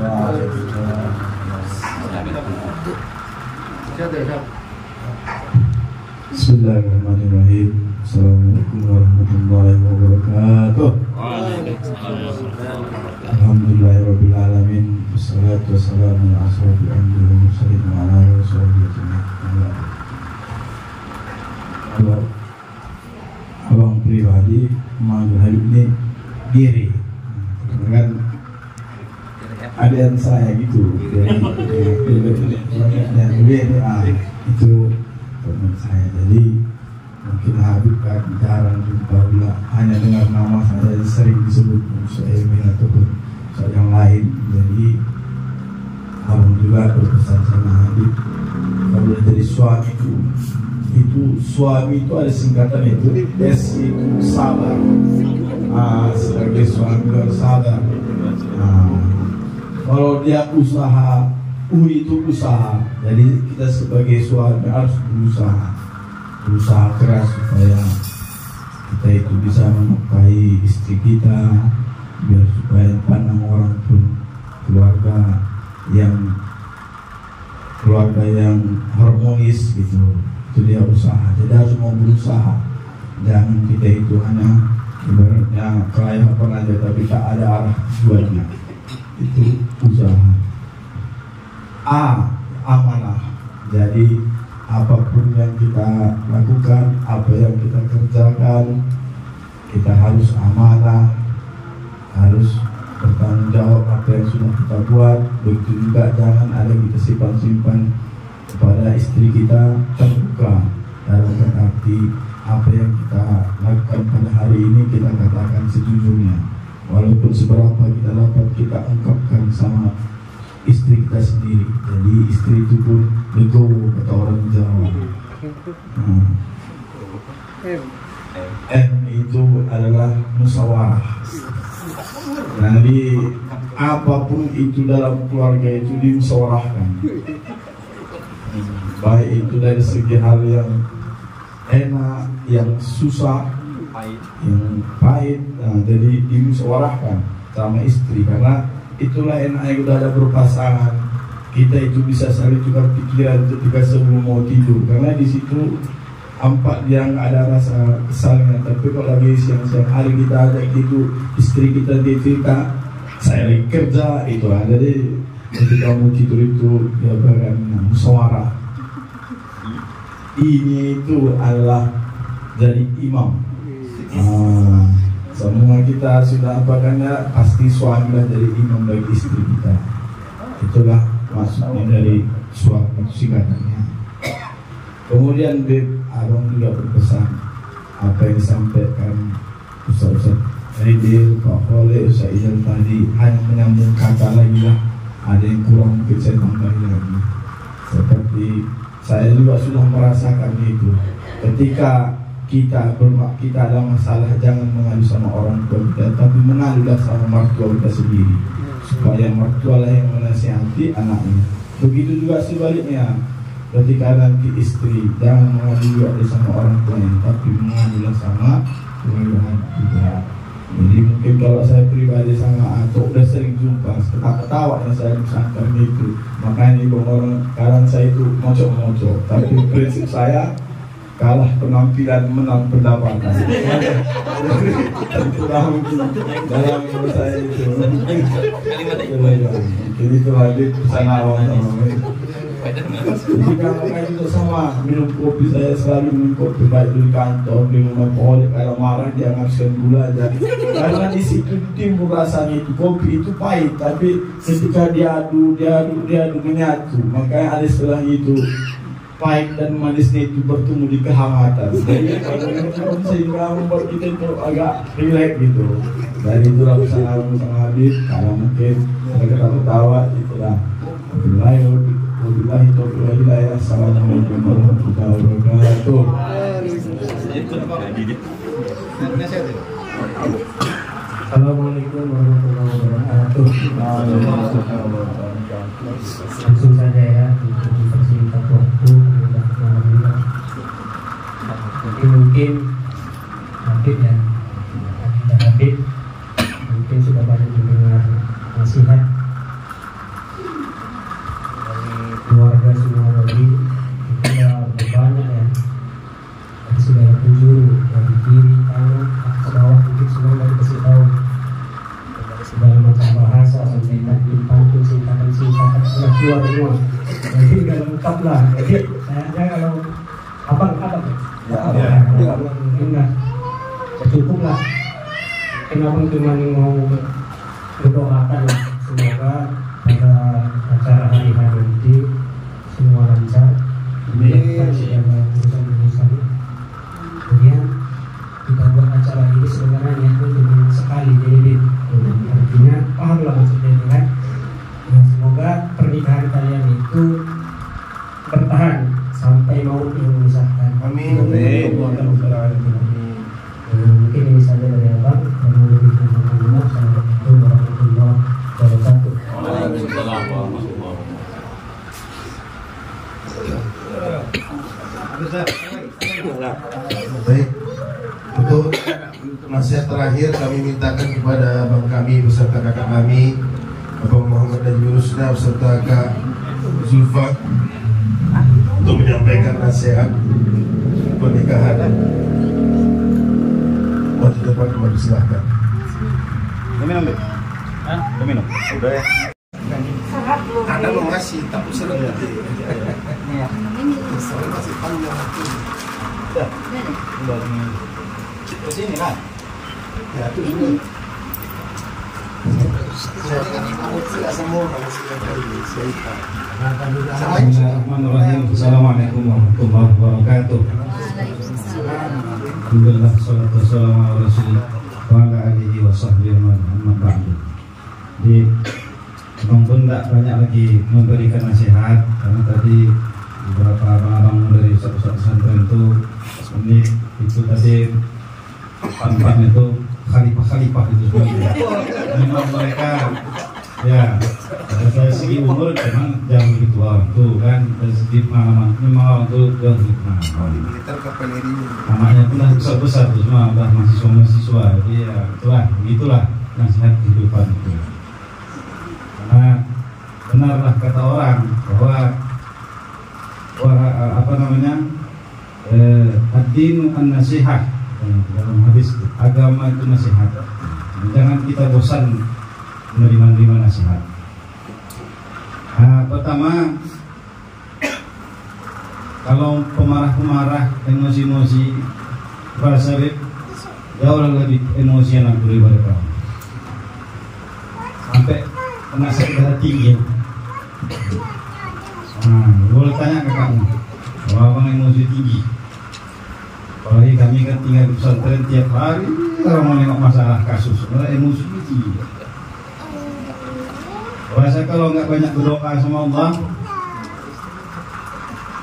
Speaker 4: Bismillahirrahmanirrahim. Assalamualaikum warahmatullahi wabarakatuh. Alhamdulillahirabbil alamin. Wassalatu wassalamu ala asrofil anbiya'i wal mursalin wa ala alihi wasallam. Kalau abang pribadi memanggil Habib ini diri, kan ada yang saya gitu dari itu teman saya. Jadi mungkin Habib kan jarang jumpa, bila hanya dengar nama saya sering disebut Soemin ataupun yang lain. Jadi abang juga berpesan sama Habib, kalau dari suami itu suami itu ada singkatan itu desi sabar. Sebagai suami harus sabar. Kalau dia usaha, itu usaha. Jadi kita sebagai suami harus berusaha keras supaya kita itu bisa menafkahi istri kita, biar supaya pandang orang pun keluarga yang harmonis gitu. Itu dia usaha. Jadi harus mau berusaha. Jangan kita itu hanya ibaratnya kelayapan aja tapi tak ada arah tujuannya. Itu usaha. Amanah. Jadi apapun yang kita lakukan, apa yang kita kerjakan, kita harus amanah, harus bertanggung jawab apa yang sudah kita buat. Begitu juga jangan ada kita simpan kepada istri kita terbuka.
Speaker 8: dalam arti apa yang kita lakukan pada hari ini kita katakan sejujurnya, walaupun seberapa kita dapat kita ungkapkan sama istri kita sendiri. Jadi istri itu pun legowo kata orang Jawa. M itu adalah musyawarah. Jadi apapun itu dalam keluarga itu dimusyawarahkan. Baik itu dari segi hal yang enak, yang susah, yang pahit, jadi dimusyawarahkan sama istri, karena itulah enaknya udah ada berpasangan. Kita itu bisa saling tukar pikiran ketika sebelum mau tidur, karena di situ nampak yang ada rasa kesalnya. Tapi kalau lagi siang-siang hari kita ada gitu, istri kita dia cerita, saya lagi kerja, itu ada deh. Ketika mau tidur itu dia berikan musyawarah. Ini itu adalah jadi imam. Semua kita sudah apa karena pasti suami lah jadi imam bagi istri kita. Itulah maksudnya dari suami singkatannya. Kemudian abang juga berpesan apa yang disampaikan Ustaz Aidil, Pak Khalid, Ustaz Izal tadi hanya menyambung kata lagi lah. Ada yang kurang mungkin saya tambahin lagi. Seperti saya juga sudah merasakan itu. Ketika kita ada masalah, jangan mengadu sama orang tua kita, tapi mengadulah sama mertua kita sendiri, supaya mertua lah yang menasihati anaknya. Begitu juga sebaliknya, ketika nanti istri, jangan mengadu juga sama orang tuanya, tapi mengadulah sama keluarga kita. Jadi mungkin kalau saya pribadi sama Atok udah sering jumpa, ketawa yang saya disangkar itu. Makanya orang kadang saya itu mocok-mocok, tapi prinsip saya kalah penampilan menang pendapatan. dalam saya itu. Jadi itu lagi pesan awal. Jika mereka juga sama minum kopi, saya selalu minum kopi baik di kantor, di rumah Polek. Kalau marah dia ngabiskan gula aja, karena di situ timbul rasanya itu kopi itu pahit, tapi ketika diadu menyatu, makanya ada istilah itu pahit dan manisnya itu bertemu di kehangatan. Jadi sehingga membuat kita itu agak rileks gitu. Dari itulah pesan Habib, kalau mungkin mereka ketawa itulah. Wabillahi taufiq wal hidayah. Assalamualaikum warahmatullahi wabarakatuh.
Speaker 14: Assalamualaikum warahmatullahi wabarakatuh. Langsung saja ya, untuk mempersingkat waktu. Mungkin Habib ya, Habib mungkin sudah banyak mendengar nasihat keluarga semua lagi, itu ya banyak ya, dari segala penjuru, dari kiri, kanan, ke bawah, mungkin semua dari kasih tahu dari segala macam bahasa sampai takdim pantun, singkatan sudah keluar semua. Jadi nggak lengkap lah. Jadi saya kalau abang mungkin lah cukup lah. Kenapa cuma mau berdoakan lah, semoga pada acara hari nanti semua lancar, dimudahkan segala urusan-urusan. Kemudian kita buat acara ini sebenarnya untuk sekali, jadi artinya pahamlah maksudnya itu kan. Semoga pernikahan kalian itu bertahan sampai maut yang memisahkan. Amin. Mungkin ini saja dari abang. Assalamualaikum warahmatullahi wabarakatuh.
Speaker 8: Baik, untuk nasihat terakhir kami mintakan kepada abang kami beserta kakak kami, Abang Muhammad dan Yurusna beserta Kak Zulfa, untuk menyampaikan nasihat pernikahan. Waktu depan kembali silahkan.
Speaker 3: Minum deh. Minum. Udah ya.
Speaker 8: Anda mau ngasih tapi sering nanti.
Speaker 3: Iya.
Speaker 8: Saya masih panjang waktu.
Speaker 3: Udah. Ke sini kan?
Speaker 8: Ya, itu dulu. Saya kan tidak semua kalau sudah dari saya.
Speaker 1: Bismillahirrahmanirrahim. Assalamualaikum warahmatullahi wabarakatuh.
Speaker 4: Alhamdulillah, salatu wassalamu ala rasulillah wa ala alihi wa sahbihi wa man ba'du. Jadi Abang pun tidak banyak lagi memberikan nasihat, karena tadi beberapa abang-abang dari Ustaz pesantren itu menit itu tadi tampaknya itu khalifah itu semua. Memang mereka ya dari segi umur memang jauh lebih tua orang tuh kan, dari segi pengalaman memang orang tuh jauh lebih pengalaman. Namanya pun udah besar tuh semua, udah mahasiswa, jadi ya begitulah nasihat kehidupan itu. Karena benarlah kata orang bahwa ad-dinu an-nasihah, dalam hadis agama itu nasihat. Jangan kita bosan menerima nasihat. Pertama, kalau pemarah-pemarah, emosi-emosi, rasa jauh lebih emosian aku daripada kamu. Sampai kena sakit hati ya. Boleh tanya ke kamu, bahwa abang emosi tinggi. Apalagi kami kan tinggal di pesantren tiap hari, kalau mau nengok masalah kasus, sebenarnya emosi tinggi. Rasa kalau nggak banyak berdoa sama Allah,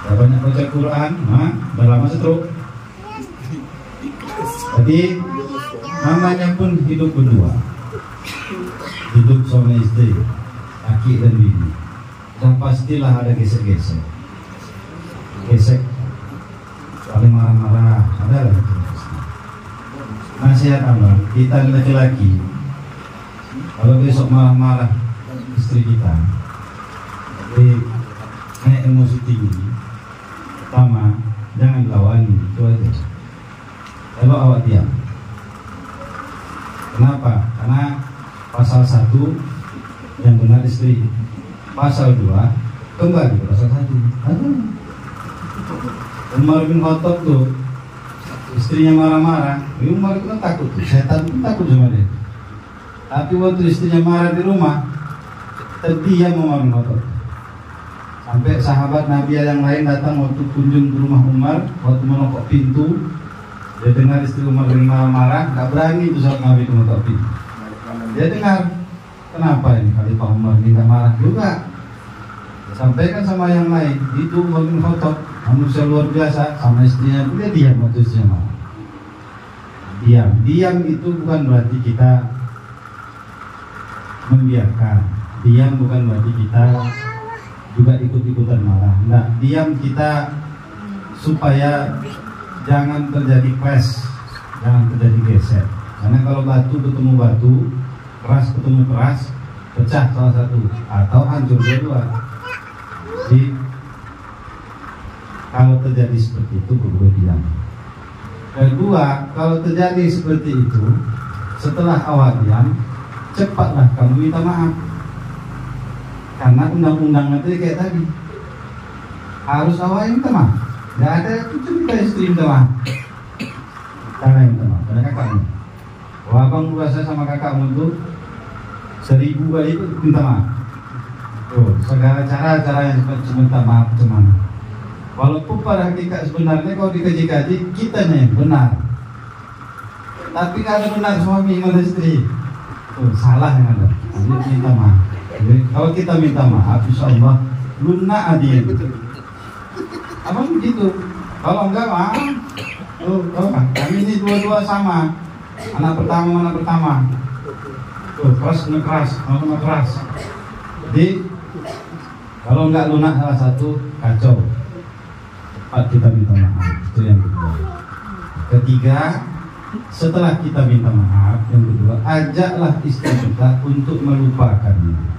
Speaker 4: nggak banyak baca Quran, udah lama stroke. Jadi namanya pun hidup berdua, hidup suami istri, laki dan bini, dan pastilah ada gesek-gesek, saling marah-marah, ada lah itu. Nasihat abang, kita laki-laki, kalau besok marah-marah istri kita, jadi naik emosi tinggi, pertama jangan lawan, itu aja. Kalau awak diam. Kenapa? Karena pasal 1 yang benar istri, pasal 2 kembali ke pasal 1. Umar bin Khattab tuh istrinya marah-marah, Umar itu kan takut tuh, setan pun takut sama dia. Tapi waktu istrinya marah di rumah, terdiam Umar bin Khattab. Sampai sahabat Nabi yang lain datang waktu kunjung ke rumah Umar, waktu menokok pintu, dia dengar istri Umar lagi marah-marah, gak berani tuh saat Nabi menokok pintu. Dia dengar, kenapa ini Khalifah Umar ini gak marah juga? Dia sampaikan sama yang lain, itu Umar bin Khattab, manusia luar biasa, sama istrinya, dia diam waktu istrinya marah. Diam itu bukan berarti kita membiarkan. Diam bukan berarti kita juga ikut-ikutan marah. Enggak, diam kita supaya jangan terjadi clash, jangan terjadi geser. Karena kalau batu ketemu batu, keras ketemu keras, pecah salah satu atau hancur dua. Jadi kalau terjadi seperti itu, berdua diam. Kedua, kalau terjadi seperti itu, setelah awal diam, cepatlah kamu minta maaf. Karena undang-undang nanti kayak tadi, harus awal minta maaf. Gak ada cerita istri minta maaf. Cara minta maaf pada kakakmu. Wah, abang merasa sama kakakmu tuh 1000 kali itu minta maaf. Tuh, segala cara yang minta maaf cuman. Walaupun pada hakikat sebenarnya kalau dikaji-kaji kitanya yang benar. Tapi gak ada benar suami sama istri. Tuh, salah yang ada. Jadi minta maaf. Jadi, kalau kita minta maaf, insya Allah lunak adil. Abang begitu. Kalau enggak maaf, kami ini dua-dua sama. Anak pertama. Tuh, keras, sama keras. Jadi kalau enggak lunak salah satu, kacau. Cepat kita minta maaf. Itu yang kedua. Ketiga, setelah kita minta maaf, yang kedua, ajaklah istri kita untuk melupakannya.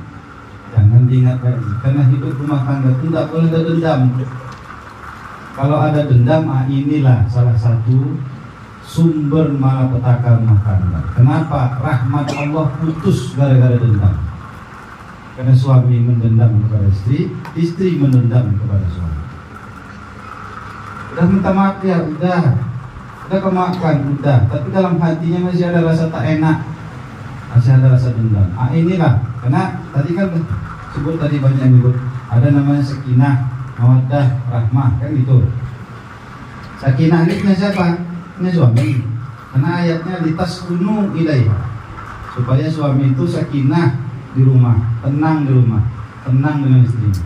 Speaker 4: Jangan diingat lagi, karena hidup rumah tangga itu tidak boleh ada dendam. Kalau ada dendam, inilah salah satu sumber malapetaka rumah tangga. Kenapa? Rahmat Allah putus gara-gara dendam. Karena suami mendendam kepada istri mendendam kepada suami. Udah minta maaf ya, udah kemaafkan, udah. Tapi dalam hatinya masih ada rasa tak enak, masih ada rasa dendam. Inilah, karena tadi kan sebut tadi banyak nyebut, ada namanya sakinah, mawaddah, rahmah, kan gitu. Sakinah ini punya siapa? haknya suami. Karena ayatnya litaskunu ilaiha, supaya suami itu sakinah di rumah, tenang di rumah, tenang dengan istrinya.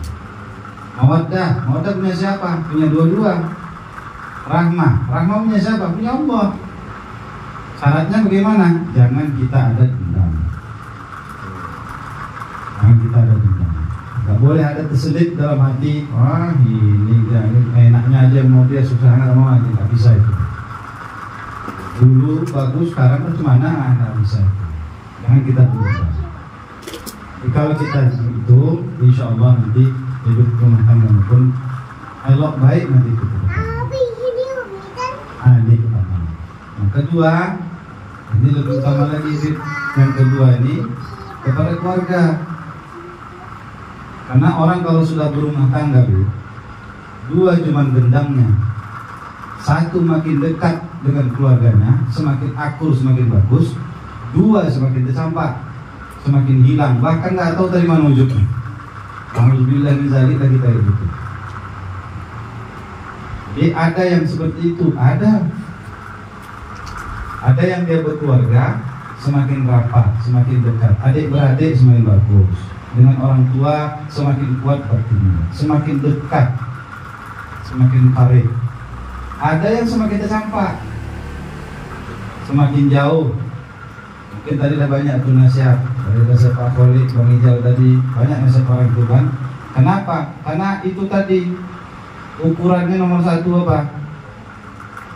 Speaker 4: Mawaddah punya siapa? Punya dua-dua. Rahmah punya siapa? Punya Allah. Syaratnya bagaimana? Jangan kita ada dendam. Gak boleh ada terselip dalam hati. Wah ini enaknya aja mau dia, susahnya mau aja. Gak bisa itu. Dulu bagus, sekarang bagaimana? Gak bisa itu. Jangan kita berubah. Kalau kita itu, insya Allah nanti hidup rumah tangga pun elok baik nanti itu. Ini pertama. Yang kedua, ini lebih utama lagi. Yang kedua ini kepada keluarga. Karena orang kalau sudah berumah tangga, dua cuman gendangnya. Satu makin dekat dengan keluarganya, semakin akur, semakin bagus. Dua semakin tersampak, semakin hilang, bahkan nggak tahu dari mana wujudnya. Alhamdulillah lagi kayak gitu. Jadi ada yang seperti itu, ada yang dia berkeluarga semakin rapat, semakin dekat, adik beradik semakin bagus, dengan orang tua semakin kuat baktinya, semakin dekat, semakin tarik. Ada yang semakin tersampak, semakin jauh. Mungkin tadi ada banyak tuh nasihat dari nasihat Pak Khalid, Bang Ijal tadi, banyak nasihat orang itu kan. Kenapa? Karena itu tadi ukurannya nomor satu apa?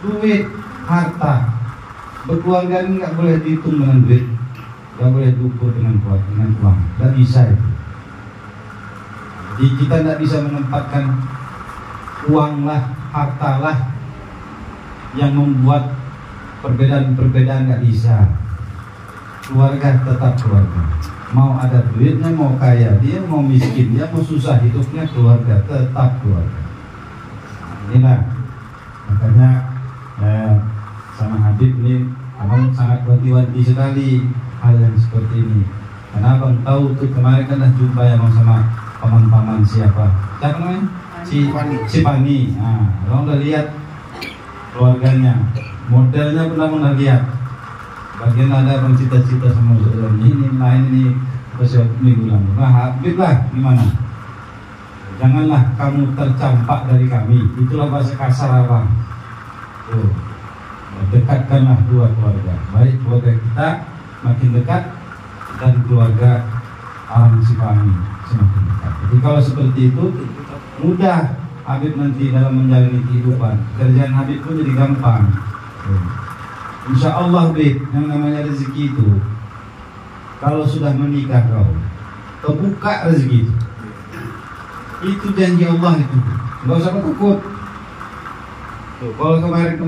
Speaker 4: Duit, harta. Berkeluarga ini nggak boleh dihitung dengan duit, nggak boleh diukur dengan uang, nggak bisa itu. Jadi kita nggak bisa menempatkan uang lah, harta lah yang membuat perbedaan-perbedaan, nggak bisa. Keluarga tetap keluarga. Mau ada duitnya, mau kaya dia, mau miskin dia, mau susah hidupnya, keluarga tetap keluarga. Inilah makanya sama Habib ini abang sangat wanti-wanti sekali hal yang seperti ini. Karena abang tahu tuh kemarin kan dah jumpa ya abang sama paman-paman siapa namanya? Si Pani. Nah, abang udah lihat keluarganya, modelnya pernah lihat. Bagian ada abang cita-cita sama ini lain ini pas minggu lalu. Nah Habib lah gimana? Janganlah kamu tercampak dari kami. Itulah bahasa kasar abang. Tuh. Dekatkanlah dua keluarga. Baik keluarga kita makin dekat, dan keluarga orang Sipani semakin dekat. Jadi kalau seperti itu mudah Habib nanti dalam menjalani kehidupan. Kerjaan Habib pun jadi gampang. Insya Allah Habib, yang namanya rezeki itu kalau sudah menikah kau kebuka rezeki itu janji Allah itu. Nggak usah takut. Tuh, kalau kemarin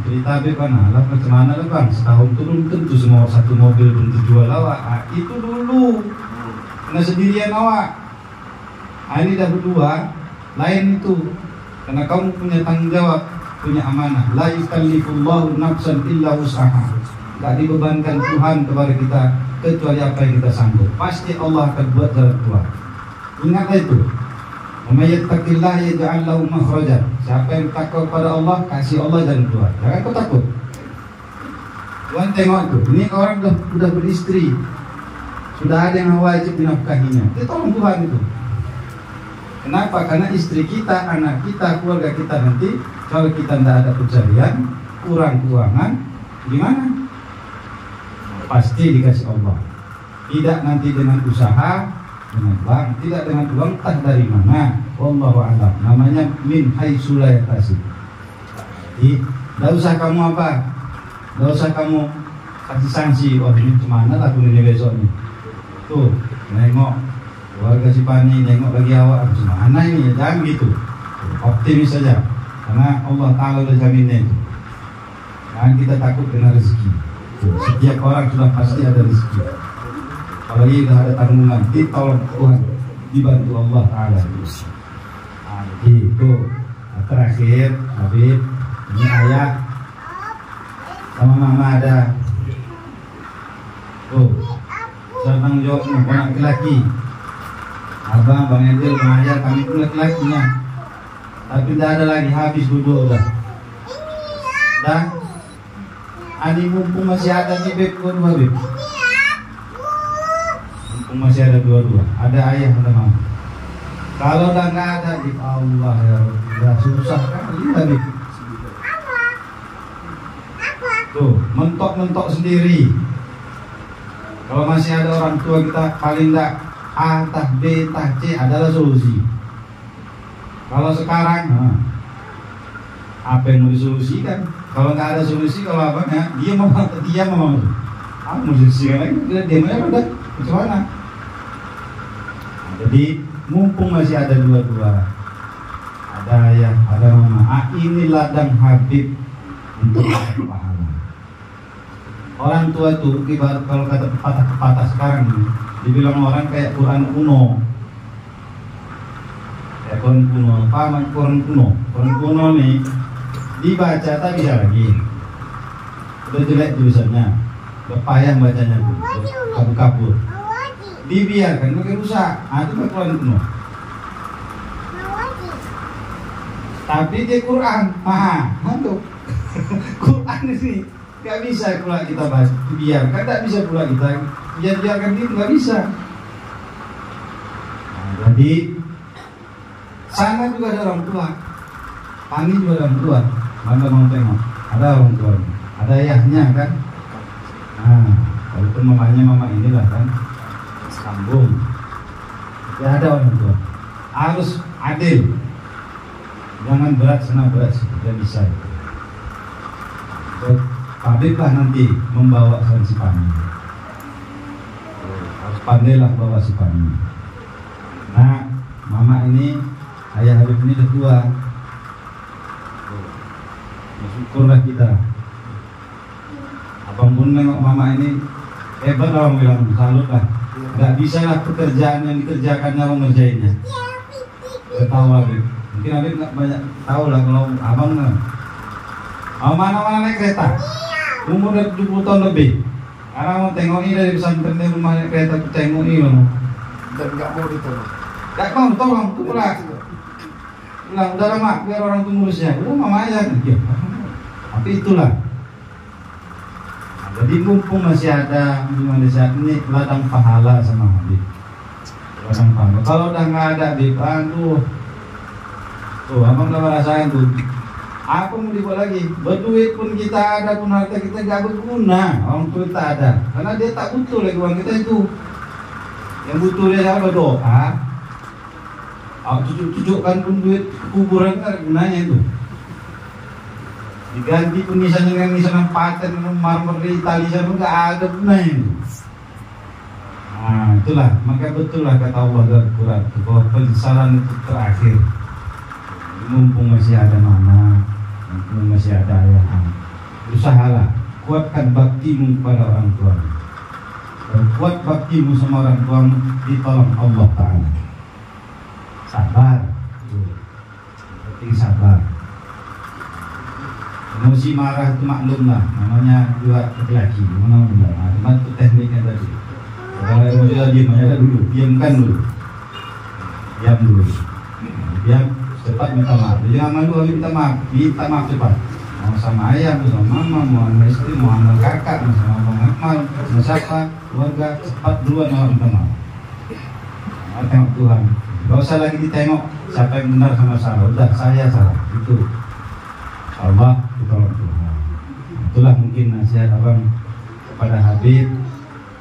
Speaker 4: cerita Habib kan, lah macam mana lah bang, setahun turun tentu semua satu mobil pun terjual awak. Nah, itu dulu kena sendirian awak. Nah, ini dah berdua, lain itu. Karena kamu punya tanggung jawab, punya amanah. La yukallifullahu nafsan illa wus'aha. Tidak dibebankan Tuhan kepada kita kecuali apa yang kita sanggup. Pasti Allah akan buat jalan keluar. Ingatlah itu. Yattaqillah yaj'al lahu makhrajan. Siapa yang takut pada Allah, kasih Allah jalan keluar. Jangan kau takut. Tuhan tengok tuh, ini orang sudah beristri, sudah ada yang wajib dinafkahinya. Dia tolong Tuhan itu. Kenapa? Karena istri kita, anak kita, keluarga kita nanti kalau kita tidak ada pencarian, kurang keuangan, gimana? Pasti dikasih Allah. Tidak nanti dengan usaha, dengan uang, tidak dengan uang, entah dari mana. Wallahu a'lam. Namanya min haitsu la yahtasib. Jadi, tidak usah kamu apa? Tidak usah kamu kasih sanksi. Wah ini kemana lah ini besok nih. Tuh, nengok keluarga si Pani, nengok lagi awak, kemana ini? Jangan gitu. Optimis saja. Karena Allah Ta'ala udah jaminnya itu. Jangan kita takut dengan rezeki. Setiap orang sudah pasti ada rezeki. Apalagi sudah ada tanggungan, ditolong Tuhan, dibantu Allah Ta'ala. Nah, gitu. Nah, terakhir, Habib, ini ayah sama mama ada. Tuh, saya tanggung jawab anak laki-laki. Abang, Bang Edil, Bang Ayah, kami pun laki-lakinya. Tapi tidak ada lagi, habis duduk udah. Ani mumpung masih ada nih Beb, dua Beb. Mumpung masih ada dua-dua. Ada ayah, ada mama. Kalau udah nggak ada di Allah ya Rabbi, udah susah kali ya Beb. Tuh, mentok-mentok sendiri. Kalau masih ada orang tua kita, paling enggak A, tah B, tah C adalah solusi. Kalau sekarang, apa yang mau disolusikan? Kalau nggak ada solusi, kalau apa ya, dia mau disolusikan lagi, dia mau udah bagaimana? Jadi mumpung masih ada dua-dua, ada ayah, ada mama. Ini ladang Habib untuk pahala. Orang tua itu ibarat kalau kata pepatah sekarang nih, dibilang orang kayak Quran kuno. Kayak Quran kuno, paman Quran kuno. Quran kuno nih dibaca tak bisa lagi. Udah jelek tulisannya, udah payah bacanya tuh, kabur-kabur. Dibiarkan makin rusak. Itu Quran kuno. Tapi di Quran, tuh Quran ini nggak bisa pula kita bahas, biarkan, nggak bisa pula kita biarkan gitu, nggak bisa. Nah, jadi sana juga ada orang tua, Pani juga ada orang tua, Bangga mau tengok, ada orang tua, ada ayahnya kan. Nah, walaupun mamanya mama inilah kan, sambung, ya ada orang tua, harus adil, jangan berat sana berat situ, tidak bisa. Habib lah nanti membawa si Pani. Harus pandailah bawa si Pani. Nah, mama ini, ayah Habib ini udah tua. Bersyukurlah kita. Abang pun nengok mama ini hebat, orang bilang salut lah. Gak bisa lah pekerjaan yang dikerjakannya orang ngerjainnya. Ketawa Habib. Mungkin Habib gak banyak tahu lah kalau abang kan. Mana-mana naik kereta. Umur udah 70 tahun lebih. Karena mau tengok ini dari pesantren di rumah naik kereta, tengok ini loh.
Speaker 8: Dan nggak mau ditolong.
Speaker 4: Nggak mau tolong, tuh pulang. Udah lama, biar orang tuh ngurusnya. Udah mama aja. Ya. Tapi itulah. Nah, jadi mumpung masih ada di Malaysia ini ladang pahala sama Habib. Ladang pahala. Kalau udah nggak ada Habib, aduh. Tuh, abang udah merasakan tuh. Apa mau dibuat lagi? Berduit pun kita ada, pun harta kita gak berguna. Orang tua kita ada, karena dia tak butuh lagi uang kita itu. Yang butuh dia apa? Doa. Cucuk-cucukkan pun duit kuburan gak ada gunanya itu. Diganti pun misalnya dengan misalnya paten, marmer di Itali pun gak ada gunanya itu. Nah itulah, maka betul lah kata Allah dalam Quran bahwa penyesalan itu terakhir. Mumpung masih ada mama, mumpung masih ada ayah, usahalah kuatkan baktimu kepada orang tua. Kuat baktimu sama orang tua, ditolong Allah Ta'ala. Sabar, penting sabar. Emosi marah itu maklum lah, namanya juga laki-laki. Cuma itu tekniknya tadi. Kalau emosi tadi diam dulu, diamkan dulu, diam dulu, diam. Cepat minta maaf. Jangan malu minta maaf cepat. Mau sama ayah, mau sama mama, mau sama istri, mau sama kakak, mau sama bang Akmal, sama siapa, keluarga, cepat duluan orang minta maaf. Tengok Tuhan. Gak usah lagi ditengok siapa yang benar sama salah. Udah saya salah. Itu Allah ditolong Tuhan. Itulah mungkin nasihat abang kepada Habib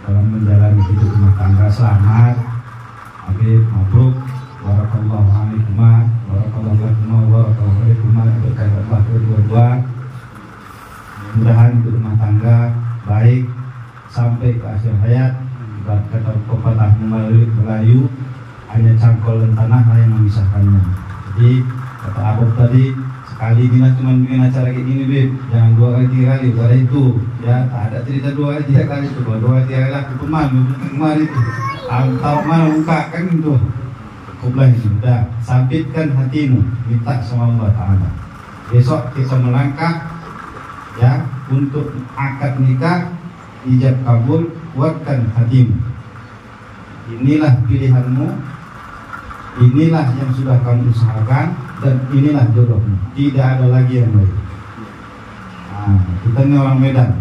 Speaker 4: dalam menjalani hidup rumah tangga. Selamat Habib, mabruk. Barakallahu alaikum, barakallahu alaikum, berkah Allah kedua-dua. Mudah-mudahan hidup rumah tangga baik sampai ke akhir hayat. Kata pepatah Melayu, hanya cangkol dan tanah yang memisahkannya. Jadi kata Abang tadi, sekali Dina cuma bikin acara kayak gini, Beb. Jangan 2 kali 3 kali, pada itu ya tak ada cerita 2 kali 3 kali itu. 2 kali 3 kali lah kemarin itu. Tahu mana buka kan itu. Kublah ini sudah sabitkan hatimu, minta sama Allah Ta'ala. Besok kita melangkah ya untuk akad nikah, ijab kabul, kuatkan hatimu. Inilah pilihanmu, inilah yang sudah kamu usahakan, dan inilah jodohmu. Tidak ada lagi yang lain. Nah, kita ini orang Medan,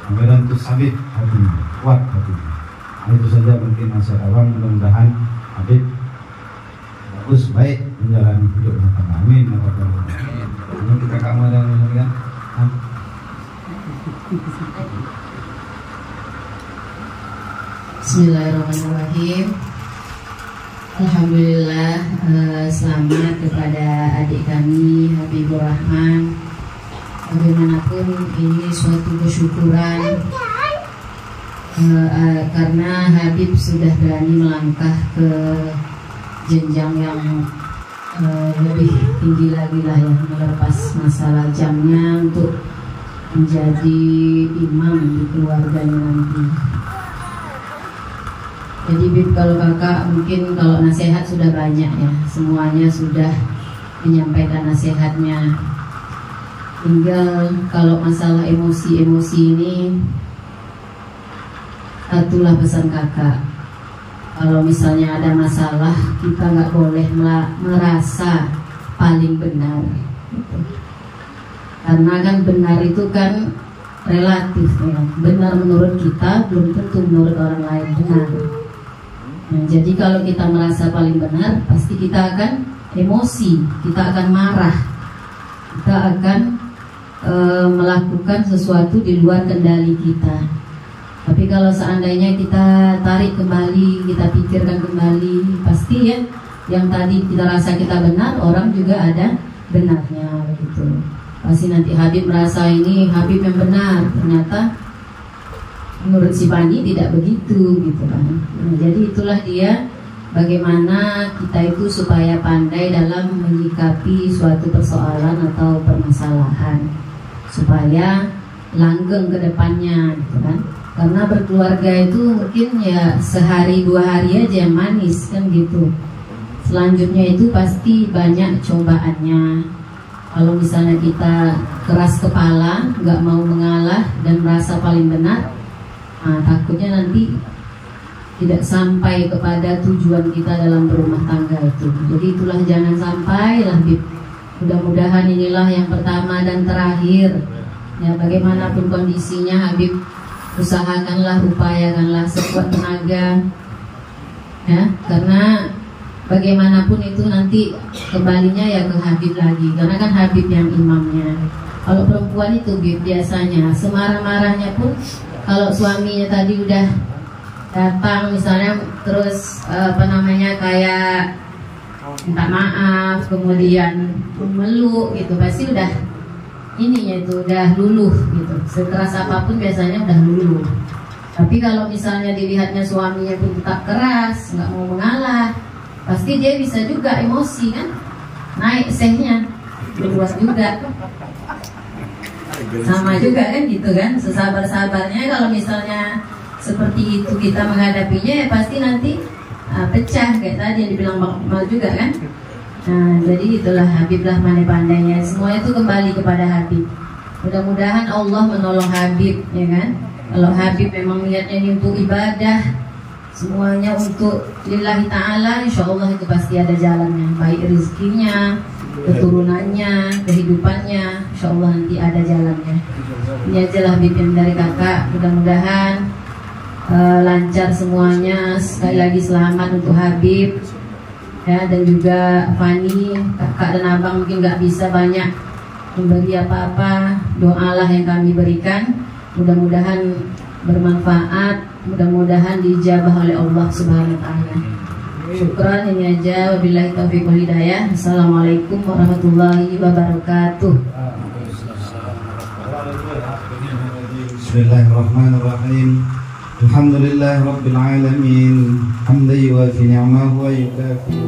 Speaker 4: Agar untuk Habib hatinya, kuat hatinya. Nah, itu saja mungkin nasihat abang, mudah-mudahan Habib bagus, baik menjalani hidup rumah tangga. Amin. Ini kita kamu ada yang kan?
Speaker 15: Bismillahirrahmanirrahim. Alhamdulillah, selamat kepada adik kami Habibur Rahman. Bagaimanapun ini suatu kesyukuran karena Habib sudah berani melangkah ke jenjang yang lebih tinggi lagi lah, yang melepas masalah jamnya untuk menjadi imam di keluarganya nanti. Jadi Bib, kalau kakak mungkin kalau nasihat sudah banyak ya, semuanya sudah menyampaikan nasihatnya. Tinggal kalau masalah emosi-emosi ini, itulah pesan kakak. Kalau misalnya ada masalah, kita nggak boleh merasa paling benar gitu. Karena kan benar itu kan relatif ya. Benar menurut kita belum tentu menurut orang lain benar. Nah, jadi kalau kita merasa paling benar, pasti kita akan emosi, kita akan marah, kita akan melakukan sesuatu di luar kendali kita. Tapi kalau seandainya kita tarik kembali, kita pikirkan kembali, pasti ya yang tadi kita rasa kita benar, orang juga ada benarnya begitu. Pasti nanti Habib merasa ini Habib yang benar, ternyata menurut si Pani tidak begitu gitu kan. Nah, jadi itulah dia bagaimana kita itu supaya pandai dalam menyikapi suatu persoalan atau permasalahan supaya langgeng ke depannya gitu kan. Karena berkeluarga itu mungkin ya sehari dua hari aja yang manis kan gitu. Selanjutnya itu pasti banyak cobaannya. Kalau misalnya kita keras kepala, nggak mau mengalah dan merasa paling benar, takutnya nanti tidak sampai kepada tujuan kita dalam berumah tangga itu. Jadi itulah jangan sampai lah Bib. Mudah-mudahan inilah yang pertama dan terakhir. Ya bagaimanapun kondisinya Habib usahakanlah, upayakanlah sekuat tenaga. Ya, karena bagaimanapun itu nanti kembalinya ya ke Habib lagi. Karena kan Habib yang imamnya. Kalau perempuan itu Bib biasanya semarah-marahnya pun kalau suaminya tadi udah datang misalnya terus kayak minta maaf kemudian meluk gitu, pasti udah ininya itu udah luluh gitu. Sekeras apapun biasanya udah luluh. Tapi kalau misalnya dilihatnya suaminya pun tetap keras, nggak mau mengalah, pasti dia bisa juga emosi kan, naik sehnya luas juga. Sama juga kan gitu kan, sesabar-sabarnya kalau misalnya seperti itu kita menghadapinya ya pasti nanti pecah kayak tadi yang dibilang Mal juga kan. Nah jadi itulah Habib lah pandai-pandainya, semua itu kembali kepada Habib. Mudah-mudahan Allah menolong Habib ya kan. Kalau Habib memang niatnya ini untuk ibadah, semuanya untuk lillahi ta'ala, insya Allah itu pasti ada jalannya. Baik rezekinya, keturunannya, kehidupannya, insya Allah nanti ada jalannya. Ini aja lah Habib yang dari kakak. Mudah-mudahan lancar semuanya. Sekali lagi selamat untuk Habib ya, dan juga Fani, kakak dan abang mungkin nggak bisa banyak memberi apa-apa. Doalah yang kami berikan, mudah-mudahan bermanfaat, mudah-mudahan dijabah oleh Allah Subhanahu wa taala. Syukran, ini aja. Wabillahi taufiq wal hidayah. Assalamualaikum warahmatullahi wabarakatuh.
Speaker 4: Bismillahirrahmanirrahim. Alhamdulillah Rabbil Alamin. Hamdan yuwafi ni'amahu wa yukafi